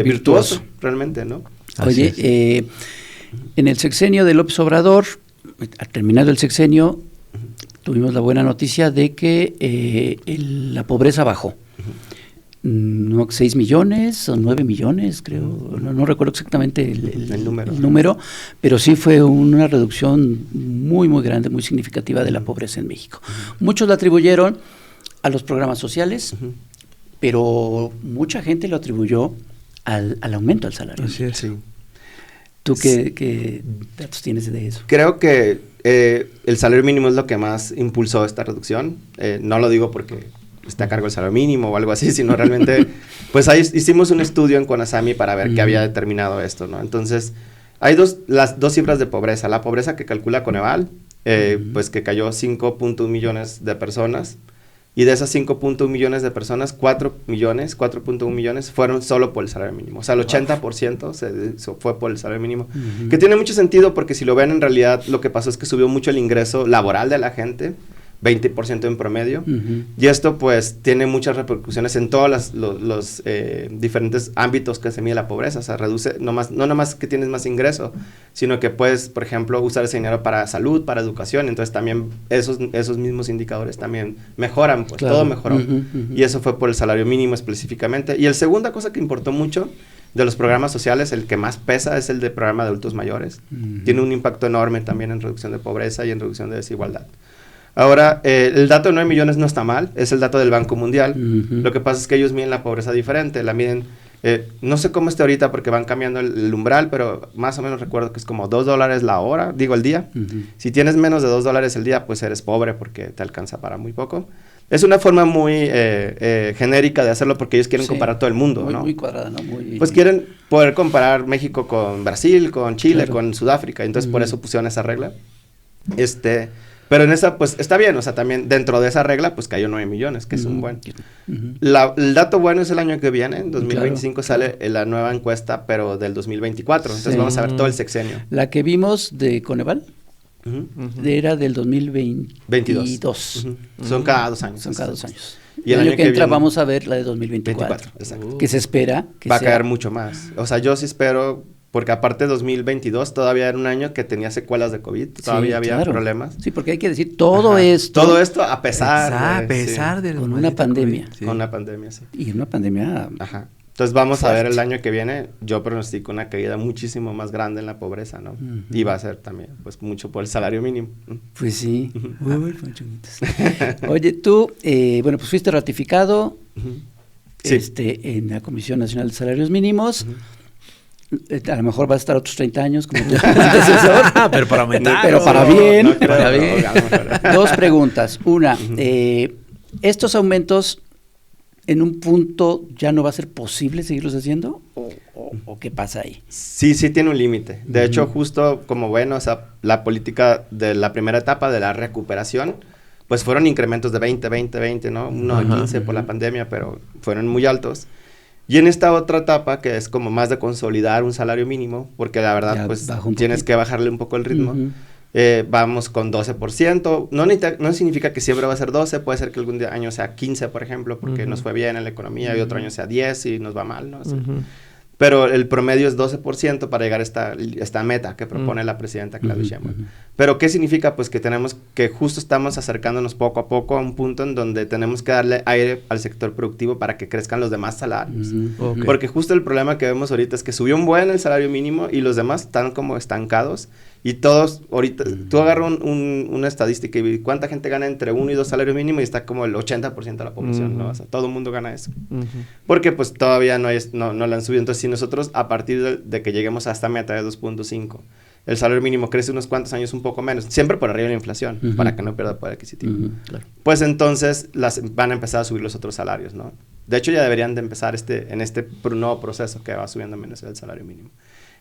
virtuoso, realmente, ¿no? Oye, en el sexenio de López Obrador, al terminado el sexenio, tuvimos la buena noticia de que la pobreza bajó. 6 millones o 9 millones, creo. No recuerdo exactamente el número, pero sí fue una reducción muy, muy grande, muy significativa de la pobreza en México. Muchos la atribuyeron a los programas sociales, pero mucha gente lo atribuyó al aumento del salario. Así es, sí. ¿Tú qué datos tienes de eso? Creo que el salario mínimo es lo que más impulsó esta reducción. No lo digo porque está a cargo el salario mínimo o algo así, sino realmente, pues ahí hicimos un estudio en Conasami para ver qué había determinado esto, ¿no? Entonces, hay las dos cifras de pobreza. La pobreza que calcula Coneval, pues que cayó 5.1 millones de personas. Y de esas 5.1 millones de personas, 4.1 millones fueron solo por el salario mínimo. O sea, el 80% se fue por el salario mínimo. Que tiene mucho sentido porque si lo ven en realidad, lo que pasó es que subió mucho el ingreso laboral de la gente, 20% en promedio. Y esto pues tiene muchas repercusiones en todos los diferentes ámbitos que se mide la pobreza. O sea, reduce, no nomás que tienes más ingreso, sino que puedes, por ejemplo, usar ese dinero para salud, para educación. Entonces también esos mismos indicadores también mejoran, pues todo mejoró. Y eso fue por el salario mínimo específicamente. Y la segunda cosa que importó mucho de los programas sociales, el que más pesa es el de programa de adultos mayores. Tiene un impacto enorme también en reducción de pobreza y en reducción de desigualdad. Ahora, el dato de 9 millones no está mal, es el dato del Banco Mundial. Lo que pasa es que ellos miden la pobreza diferente, la miden, no sé cómo esté ahorita porque van cambiando el umbral, pero más o menos recuerdo que es como $2 la hora, el día. Si tienes menos de $2 el día, pues eres pobre porque te alcanza para muy poco. Es una forma muy genérica de hacerlo porque ellos quieren comparar todo el mundo, muy, ¿no? Muy cuadrada, ¿no? Muy... Pues quieren poder comparar México con Brasil, con Chile, con Sudáfrica. Entonces, por eso pusieron esa regla. Pero en esa, pues, está bien. O sea, también dentro de esa regla, pues, cayó 9 millones, que es un buen. El dato bueno es el año que viene. En 2025 sale la nueva encuesta, pero del 2024. Entonces, vamos a ver todo el sexenio. La que vimos de Coneval era del 2022. Son cada 2 años. Son cada 2 años. Y el año que entra vamos a ver la de 2024. Exacto. Que se espera que va a caer mucho más. O sea, yo sí espero, porque aparte 2022 todavía era un año que tenía secuelas de COVID, todavía había problemas. Sí, porque hay que decir todo esto. Todo esto a pesar de con una pandemia. Con una pandemia, sí. Y una pandemia. Ajá. Entonces vamos a ver el año que viene, yo pronostico una caída muchísimo más grande en la pobreza, ¿no? Y va a ser también, pues, mucho por el salario mínimo. Pues sí. Oye, tú, bueno, pues fuiste ratificado en la Comisión Nacional de Salarios Mínimos. A lo mejor vas a estar otros 30 años como tu asesor. Pero para aumentar. Pero para bien. No, para bien. 2 preguntas. Una, estos aumentos, ¿en un punto ya no va a ser posible seguirlos haciendo? ¿O qué pasa ahí? Sí tiene un límite. De hecho, justo como bueno, o sea, la política de la primera etapa de la recuperación, pues fueron incrementos de 20, ¿no? Uno de 15 por la pandemia, pero fueron muy altos. Y en esta otra etapa, que es como más de consolidar un salario mínimo, porque la verdad, ya pues tienes que bajarle un poco el ritmo. Vamos con 12%, no significa que siempre va a ser 12, puede ser que algún año sea 15, por ejemplo, porque nos fue bien en la economía, y otro año sea 10 y nos va mal, ¿no? Así. Pero el promedio es 12% para llegar a esta meta que propone la presidenta Claudia Sheinbaum. Pero ¿qué significa? Pues que justo estamos acercándonos poco a poco a un punto en donde tenemos que darle aire al sector productivo para que crezcan los demás salarios. Porque justo el problema que vemos ahorita es que subió un buen el salario mínimo y los demás están como estancados. Y todos, ahorita, tú agarras una estadística y cuánta gente gana entre 1 y 2 salarios mínimos y está como el 80% de la población, ¿no? O sea, todo el mundo gana eso. Porque pues todavía no la han subido. Entonces, si nosotros a partir de que lleguemos a esta meta de 2.5, el salario mínimo crece unos cuantos años un poco menos, siempre por arriba de la inflación, para que no pierda poder adquisitivo. Claro. Pues entonces van a empezar a subir los otros salarios, ¿no? De hecho, ya deberían de empezar en este nuevo proceso que va subiendo menos el salario mínimo.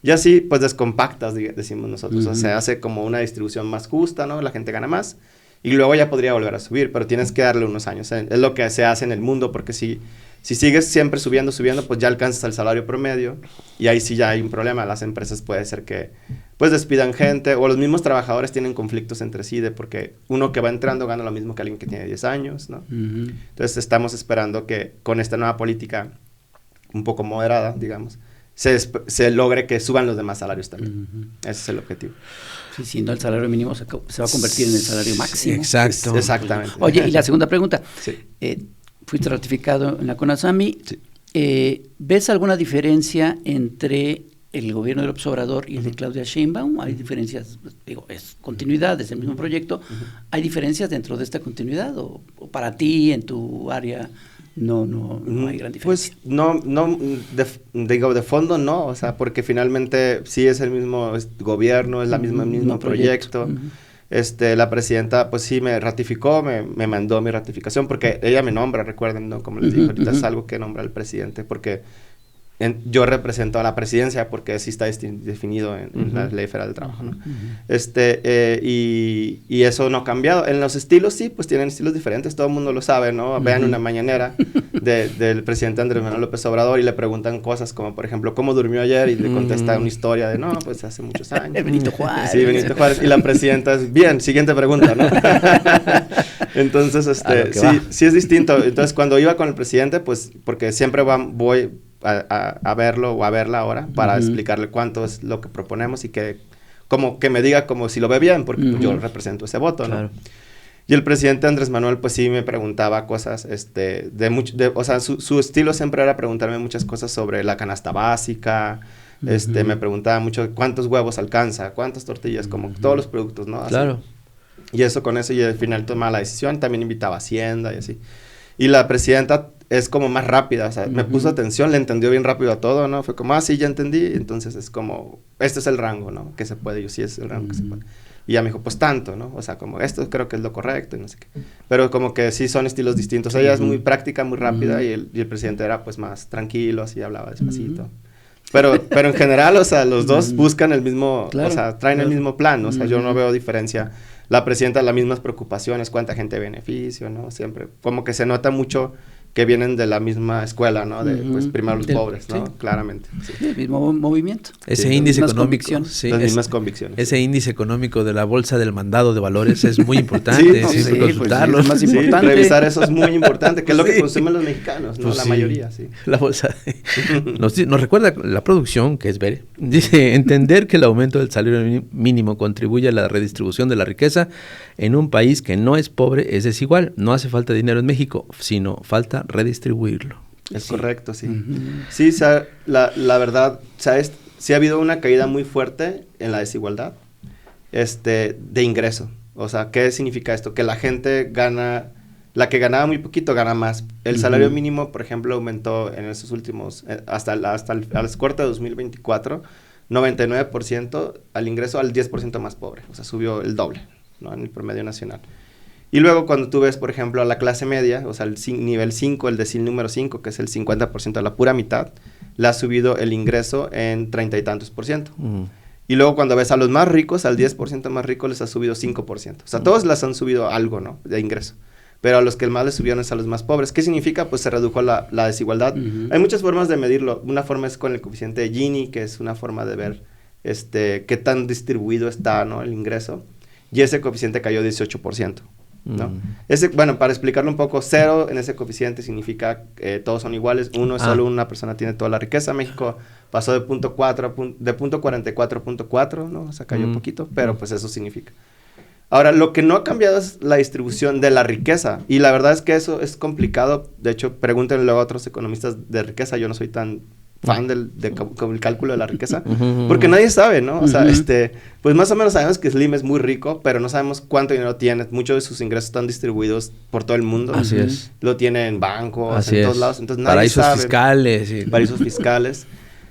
Y así, pues, descompactas, decimos nosotros. O sea, se hace como una distribución más justa, ¿no? La gente gana más. Y luego ya podría volver a subir, pero tienes que darle unos años. Es lo que se hace en el mundo, porque si sigues siempre subiendo, pues ya alcanzas el salario promedio. Y ahí sí ya hay un problema. Las empresas puede ser que, pues, despidan gente. O los mismos trabajadores tienen conflictos entre sí, porque uno que va entrando gana lo mismo que alguien que tiene 10 años, ¿no? Entonces, estamos esperando que con esta nueva política, un poco moderada, digamos, se logre que suban los demás salarios también. Ese es el objetivo. Sí, si no, el salario mínimo se va a convertir en el salario máximo. Exacto. Exactamente. Oye, y la segunda pregunta. Fuiste ratificado en la CONASAMI. ¿Ves alguna diferencia entre el gobierno de López Obrador y el de Claudia Sheinbaum? ¿Hay diferencias? Digo, es continuidad, es el mismo proyecto. ¿Hay diferencias dentro de esta continuidad? ¿O para ti, en tu área, no hay gran diferencia? Pues de fondo no, o sea, porque finalmente sí es el mismo gobierno, es el mismo proyecto. La presidenta pues sí me ratificó, me mandó mi ratificación, porque ella me nombra, recuerden, ¿no? Como les dije ahorita, es algo que nombra el presidente, porque yo represento a la presidencia, porque sí está definido en la Ley Federal del Trabajo, ¿no? Y eso no ha cambiado. En los estilos sí, pues tienen estilos diferentes, todo el mundo lo sabe, ¿no? Vean una mañanera del presidente Andrés Manuel López Obrador y le preguntan cosas como, por ejemplo, ¿cómo durmió ayer? Y le contesta una historia de, no, pues hace muchos años. Benito Juárez. Sí, Benito Juárez. Y la presidenta es, bien, siguiente pregunta, ¿no? Entonces, sí es distinto. Entonces, cuando iba con el presidente, pues, porque siempre voy a verlo o a verla ahora para explicarle cuánto es lo que proponemos y que me diga como si lo ve bien, porque pues, yo represento ese voto, ¿no? Claro. Y el presidente Andrés Manuel pues sí me preguntaba cosas, o sea, su estilo siempre era preguntarme muchas cosas sobre la canasta básica, me preguntaba mucho cuántos huevos alcanza, cuántas tortillas, como todos los productos, ¿no? Así. Claro. Y con eso y al final tomaba la decisión, también invitaba a Hacienda y así. Y la presidenta es como más rápida, o sea, me puso atención, le entendió bien rápido a todo, ¿no? Fue como, sí, ya entendí, entonces es como, este es el rango, ¿no? Que se puede, yo sí es el rango que se puede. Y ella me dijo, pues tanto, ¿no? O sea, como esto creo que es lo correcto y no sé qué. Pero como que sí son estilos distintos. Ella es muy práctica, muy rápida y el presidente era pues más tranquilo, así hablaba despacito. Pero en general, o sea, los dos buscan el mismo, o sea, traen el mismo plan, o sea, yo no veo diferencia. La presidenta las mismas preocupaciones, cuánta gente beneficio, ¿no? Siempre, como que se nota mucho que vienen de la misma escuela, ¿no? De, pues, primero los pobres, ¿no? Sí. Claramente. Sí. El mismo movimiento. Ese índice económico. Las mismas convicciones. Ese índice económico de la Bolsa del Mandado de Valores es muy importante. Consultarlo. Pues, es más importante. Revisar eso es muy importante, que es lo que consumen los mexicanos, ¿no? Pues la mayoría, sí. La bolsa. Nos recuerda la producción, que es Bere. Dice, entender que el aumento del salario mínimo contribuye a la redistribución de la riqueza en un país que no es pobre es desigual. No hace falta dinero en México, sino falta redistribuirlo. Es correcto, sí. Sí, o sea, la verdad, ¿sabes? Sí ha habido una caída muy fuerte en la desigualdad de ingreso. O sea, ¿qué significa esto? Que la gente gana, la que ganaba muy poquito gana más. El salario mínimo, por ejemplo, aumentó en esos últimos, hasta el corte de 2024, 99% al ingreso al 10% más pobre. O sea, subió el doble, ¿no? En el promedio nacional. Y luego cuando tú ves, por ejemplo, a la clase media, o sea, el nivel 5, el decil número 5, que es el 50% de la pura mitad, le ha subido el ingreso en 30 y tantos %. Y luego cuando ves a los más ricos, al 10% más rico, les ha subido 5%. O sea, todos les han subido algo, ¿no? De ingreso. Pero a los que más les subieron es a los más pobres. ¿Qué significa? Pues se redujo la desigualdad. Hay muchas formas de medirlo. Una forma es con el coeficiente de Gini, que es una forma de ver qué tan distribuido está, ¿no? El ingreso. Y ese coeficiente cayó 18%. ¿No? Bueno, para explicarlo un poco, 0 en ese coeficiente significa que todos son iguales, 1 es solo una persona tiene toda la riqueza. México pasó de punto 44 a punto 4, ¿no? O sea, cayó un poquito, pero pues eso significa. Ahora, lo que no ha cambiado es la distribución de la riqueza, y la verdad es que eso es complicado. De hecho, pregúntenle a otros economistas de riqueza, yo no soy tan fan del cálculo de la riqueza, porque nadie sabe, ¿no? O sea, pues más o menos sabemos que Slim es muy rico, pero no sabemos cuánto dinero tiene. Muchos de sus ingresos están distribuidos por todo el mundo. Así es. Lo tiene en bancos, en todos lados. Entonces, nadie paraísos sabe. Fiscales. Sí. Paraísos fiscales.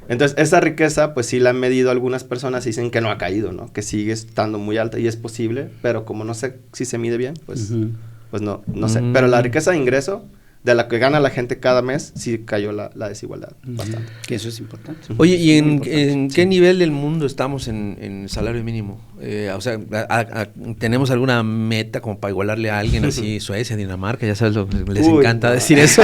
Entonces, esa riqueza, pues sí la han medido algunas personas y dicen que no ha caído, ¿no? Que sigue estando muy alta y es posible, pero como no sé si se mide bien, pues no sé. Pero la riqueza de ingreso de la que gana la gente cada mes, sí cayó la desigualdad bastante. Que eso es importante. Oye, ¿y en qué nivel del mundo estamos en salario mínimo? O sea, ¿tenemos alguna meta como para igualarle a alguien así, Suecia, Dinamarca? Ya sabes, les encanta decir eso.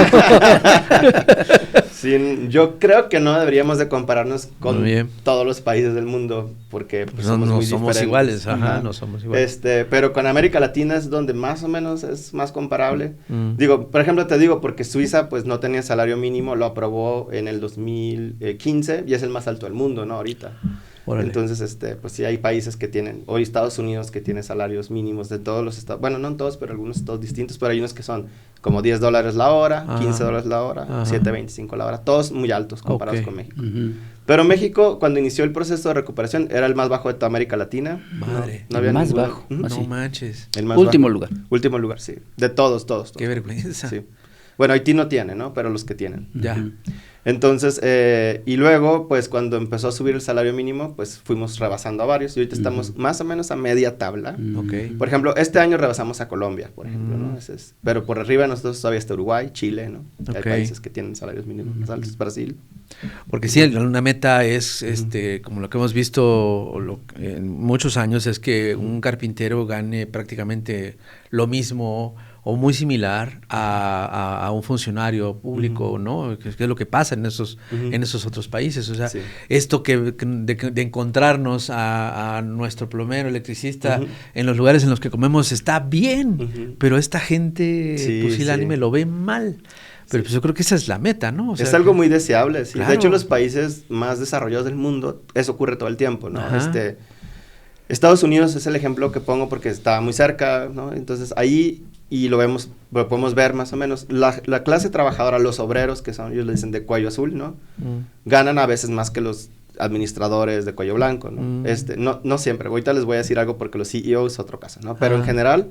Sí, yo creo que no deberíamos de compararnos con todos los países del mundo, porque pues, somos muy diferentes. Iguales, no somos iguales. Pero con América Latina es donde más o menos es más comparable. Digo, por ejemplo, te digo, porque Suiza pues no tenía salario mínimo, lo aprobó en el 2015 y es el más alto del mundo, ¿no? Ahorita. Órale. Entonces, pues sí hay países que tienen, hoy Estados Unidos que tiene salarios mínimos de todos los estados, bueno, no en todos, pero algunos estados distintos, pero hay unos que son como $10 la hora, $15 la hora, $7.25 la hora, todos muy altos comparados con México. Pero México, cuando inició el proceso de recuperación, era el más bajo de toda América Latina. Madre. No había más ninguno. bajo. No manches. El más Último bajo. lugar. Último lugar, sí. De todos. Qué vergüenza. Sí. Bueno, Haití no tiene, ¿no? Pero los que tienen. Ya. Entonces, y luego, pues, cuando empezó a subir el salario mínimo, pues, fuimos rebasando a varios. Y ahorita estamos más o menos a media tabla. Por ejemplo, este año rebasamos a Colombia, por ejemplo, ¿no? Pero por arriba nosotros todavía está Uruguay, Chile, ¿no? Hay países que tienen salarios mínimos más altos, Brasil. Porque sí, una meta es, como lo que hemos visto en muchos años, es que un carpintero gane prácticamente lo mismo o muy similar a un funcionario público, ¿no? Que es lo que pasa en esos otros países. O sea, esto de encontrarnos a nuestro plomero, electricista, en los lugares en los que comemos está bien, pero esta gente pusilánime lo ve mal. Pero pues yo creo que esa es la meta, ¿no? O sea, es algo muy deseable, sí. Claro. De hecho, los países más desarrollados del mundo, eso ocurre todo el tiempo, ¿no? Estados Unidos es el ejemplo que pongo porque está muy cerca, ¿no? Entonces, ahí, y lo podemos ver más o menos, la clase trabajadora, los obreros, que son, ellos le dicen de cuello azul, ¿no? Ganan a veces más que los administradores de cuello blanco, ¿no? No siempre. Ahorita les voy a decir algo porque los CEOs es otro caso, ¿no? Pero en general,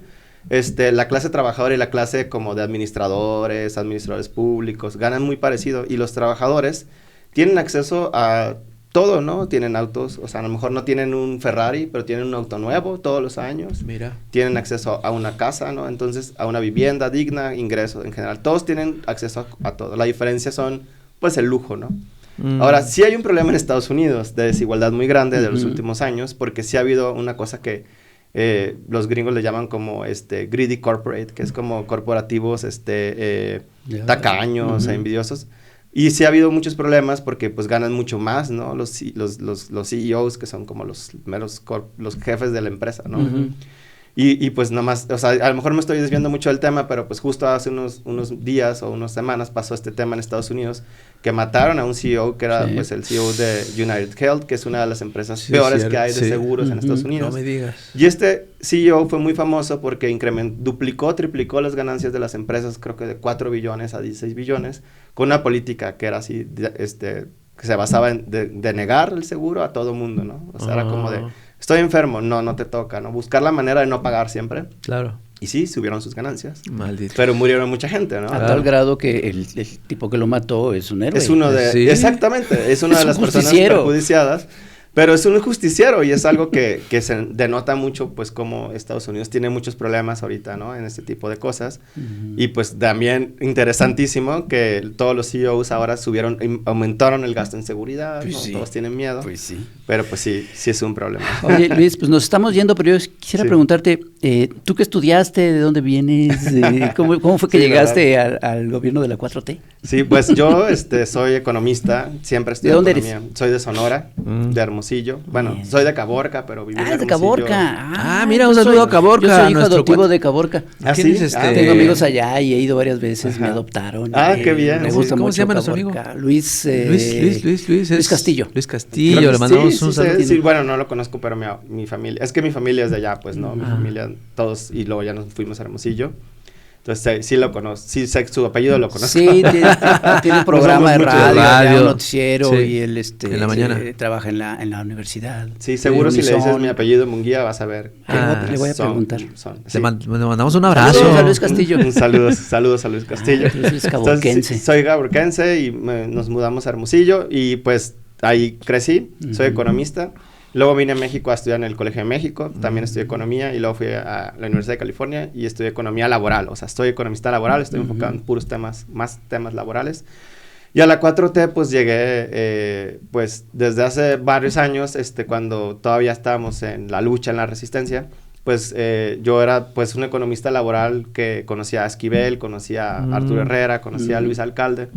la clase trabajadora y la clase como de administradores públicos, ganan muy parecido, y los trabajadores tienen acceso a todo, ¿no? Tienen autos, o sea, a lo mejor no tienen un Ferrari, pero tienen un auto nuevo todos los años. Mira. Tienen acceso a una casa, ¿no? Entonces, a una vivienda digna, ingresos en general. Todos tienen acceso a todo. La diferencia son, pues, el lujo, ¿no? Ahora, sí hay un problema en Estados Unidos de desigualdad muy grande de los últimos años, porque sí ha habido una cosa que los gringos le llaman como greedy corporate, que es como corporativos tacaños, envidiosos. Y sí ha habido muchos problemas porque pues ganan mucho más, ¿no? Los CEOs, que son como los jefes de la empresa, ¿no? Y pues nomás, o sea, a lo mejor me estoy desviando mucho del tema, pero pues justo hace unos días o unas semanas pasó este tema en Estados Unidos, que mataron a un CEO que era pues el CEO de United Health, que es una de las empresas peores que hay de seguros en Estados Unidos. No me digas. Y este CEO fue muy famoso porque duplicó, triplicó las ganancias de las empresas, creo que de 4 billones a 16 billones, con una política que era así, que se basaba en negar el seguro a todo mundo, ¿no? O sea, era como de, estoy enfermo, no te toca, ¿no? Buscar la manera de no pagar siempre. Claro. Y sí, subieron sus ganancias. Maldito. Pero murieron mucha gente, ¿no? A tal grado que el tipo que lo mató es un héroe. Es uno de... ¿Sí? Exactamente. Es una de las personas perjudiciadas. Pero es un justiciero y es algo que se denota mucho, pues, como Estados Unidos tiene muchos problemas ahorita, ¿no? En este tipo de cosas. Y, pues, también interesantísimo que todos los CEOs ahora aumentaron el gasto en seguridad, pues ¿no? Sí. Todos tienen miedo. Pues sí. Pero, pues, sí es un problema. Oye, Luis, pues nos estamos yendo, pero yo quisiera preguntarte, ¿tú qué estudiaste? ¿De dónde vienes? ¿Cómo fue que llegaste al gobierno de la 4T? Sí, pues yo soy economista, siempre estudié ¿De dónde economía. eres? Soy de Sonora, de Hermosillo. Bueno, Bien. soy de Caborca, pero viví en Es de Hermosillo. Caborca. Mira, un saludo a Caborca. Yo soy hijo nuestro adoptivo de Caborca. ¿Ah, ¿Quién sí? es Tengo amigos allá y he ido varias veces, Ajá. me adoptaron. Qué bien. Me Sí, gusta ¿cómo mucho se llama nuestro amigo? Caborca. Luis Luis Castillo. Luis Castillo, Creo que le mandamos sí, un sí, saludo. sí, bueno, no lo conozco, pero mi familia... Es que mi familia es de allá, pues, ¿no? Mi familia, todos, y luego ya nos fuimos a Hermosillo. Entonces, sí lo conozco. Sí sé su apellido, lo conozco. Sí, tiene un programa de mucho de radio, un noticiero, sí, y él en la mañana. trabaja en la universidad. Sí, seguro si le dices Unison. mi apellido Munguía, vas a ver. Le voy a preguntar. Sí. Le mandamos un abrazo. Saludos a Luis Castillo. Saludos a Luis Castillo. Luis es caborquense. Entonces, soy caborquense y nos mudamos a Hermosillo y pues ahí crecí, soy economista. Luego vine a México a estudiar en el Colegio de México, también estudié economía y luego fui a la Universidad de California y estudié economía laboral. O sea, soy economista laboral, estoy enfocado en puros más temas laborales. Y a la 4T pues llegué pues desde hace varios años, cuando todavía estábamos en la lucha, en la resistencia, pues yo era pues un economista laboral que conocía a Esquivel, conocía a Arturo Herrera, conocía a Luis Alcalde.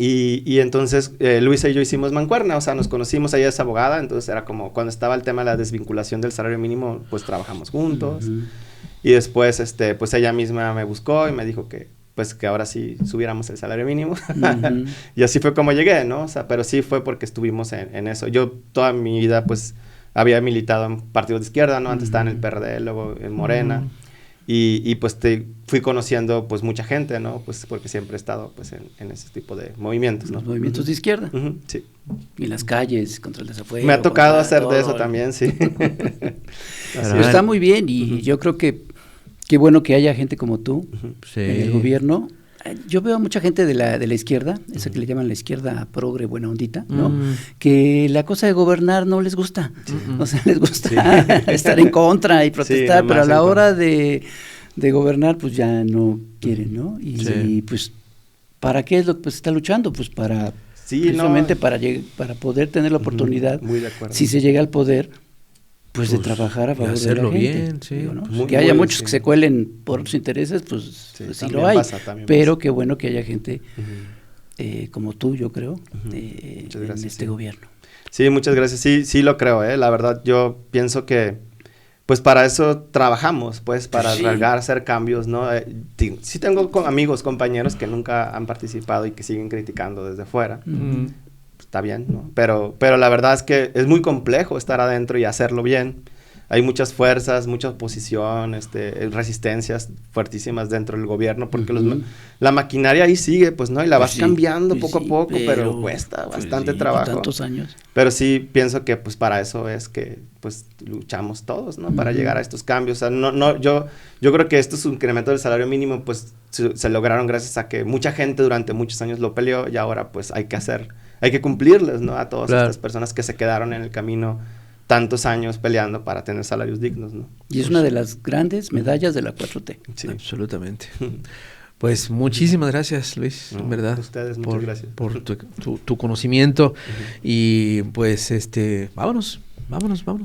Y entonces Luisa y yo hicimos mancuerna, o sea, nos conocimos, ella es abogada, entonces era como cuando estaba el tema de la desvinculación del salario mínimo, pues trabajamos juntos. Y después, pues ella misma me buscó y me dijo que ahora sí subiéramos el salario mínimo. Y así fue como llegué, ¿no? O sea, pero sí fue porque estuvimos en eso. Yo toda mi vida, pues, había militado en partidos de izquierda, ¿no? Antes estaba en el PRD, luego en Morena. Y pues fui conociendo pues mucha gente, ¿no? Pues porque siempre he estado pues en ese tipo de movimientos, ¿no? Los movimientos de izquierda. Sí. Y las calles, contra el desafuero. Me ha tocado contra hacer todo. de eso también, sí. Pero está muy bien y yo creo que qué bueno que haya gente como tú en el gobierno. Yo veo a mucha gente de la izquierda, esa que le llaman la izquierda progre, buena ondita, ¿no? Que la cosa de gobernar no les gusta. O sea, les gusta estar en contra y protestar, pero a la hora de gobernar, pues ya no quieren, ¿no? Y pues, ¿para qué es lo que se está luchando? Pues para, precisamente para poder tener la oportunidad, muy de acuerdo. si se llega al poder, pues de trabajar a favor de la gente. Bien, sí. Digo, ¿no? Muy, que haya muy, muchos que se cuelen por sus intereses, pues sí lo hay. Pero qué bueno que haya gente como tú, yo creo, en este gobierno. Sí, muchas gracias. Sí lo creo, La verdad, yo pienso que pues para eso trabajamos, pues para hacer cambios, ¿no? Sí tengo amigos, compañeros que nunca han participado y que siguen criticando desde fuera. Está bien, ¿no? Pero la verdad es que es muy complejo estar adentro y hacerlo bien. Hay muchas fuerzas, mucha oposición, resistencias fuertísimas dentro del gobierno, porque la maquinaria ahí sigue, pues, ¿no? Y la vas cambiando poco a poco, pero cuesta bastante trabajo. Tantos años. Pero sí pienso que, pues, para eso es que, pues, luchamos todos, ¿no? Para llegar a estos cambios. O sea, yo creo que estos incrementos del salario mínimo, pues, se lograron gracias a que mucha gente durante muchos años lo peleó y ahora, pues, hay que hacer hay que cumplirles, ¿no? A todas estas personas que se quedaron en el camino tantos años peleando para tener salarios dignos, ¿no? Y es una de las grandes medallas de la 4T. Sí, absolutamente. Pues muchísimas gracias, Luis, en verdad. A ustedes, muchas gracias. Por tu conocimiento. Y pues, vámonos.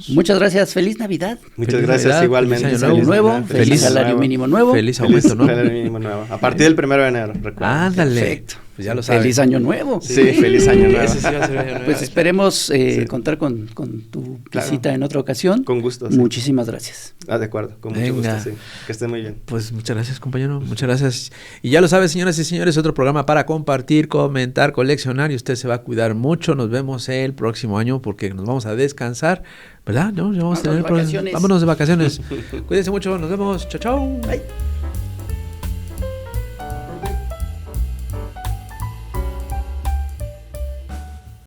Muchas gracias. Feliz Navidad. Muchas gracias, igualmente. Feliz año nuevo. Feliz salario mínimo nuevo. Feliz aumento, ¿no? Salario mínimo nuevo. A partir del 1 de enero, recuerda. Ándale. Perfecto. Pues ya lo sabes. Feliz año nuevo. Sí, feliz año nuevo. Ese sí va a ser año nuevo. Pues esperemos contar con tu visita en otra ocasión. Con gusto. Sí. Muchísimas gracias. De acuerdo, con mucho gusto, sí. Que esté muy bien. Pues muchas gracias, compañero. Muchas gracias. Y ya lo sabes, señoras y señores, otro programa para compartir, comentar, coleccionar. Y usted se va a cuidar mucho. Nos vemos el próximo año porque nos vamos a descansar. ¿Verdad? ¿No? Ya vamos a tener vacaciones. Vámonos de vacaciones. Cuídense mucho. Nos vemos. Chao, chao. Bye.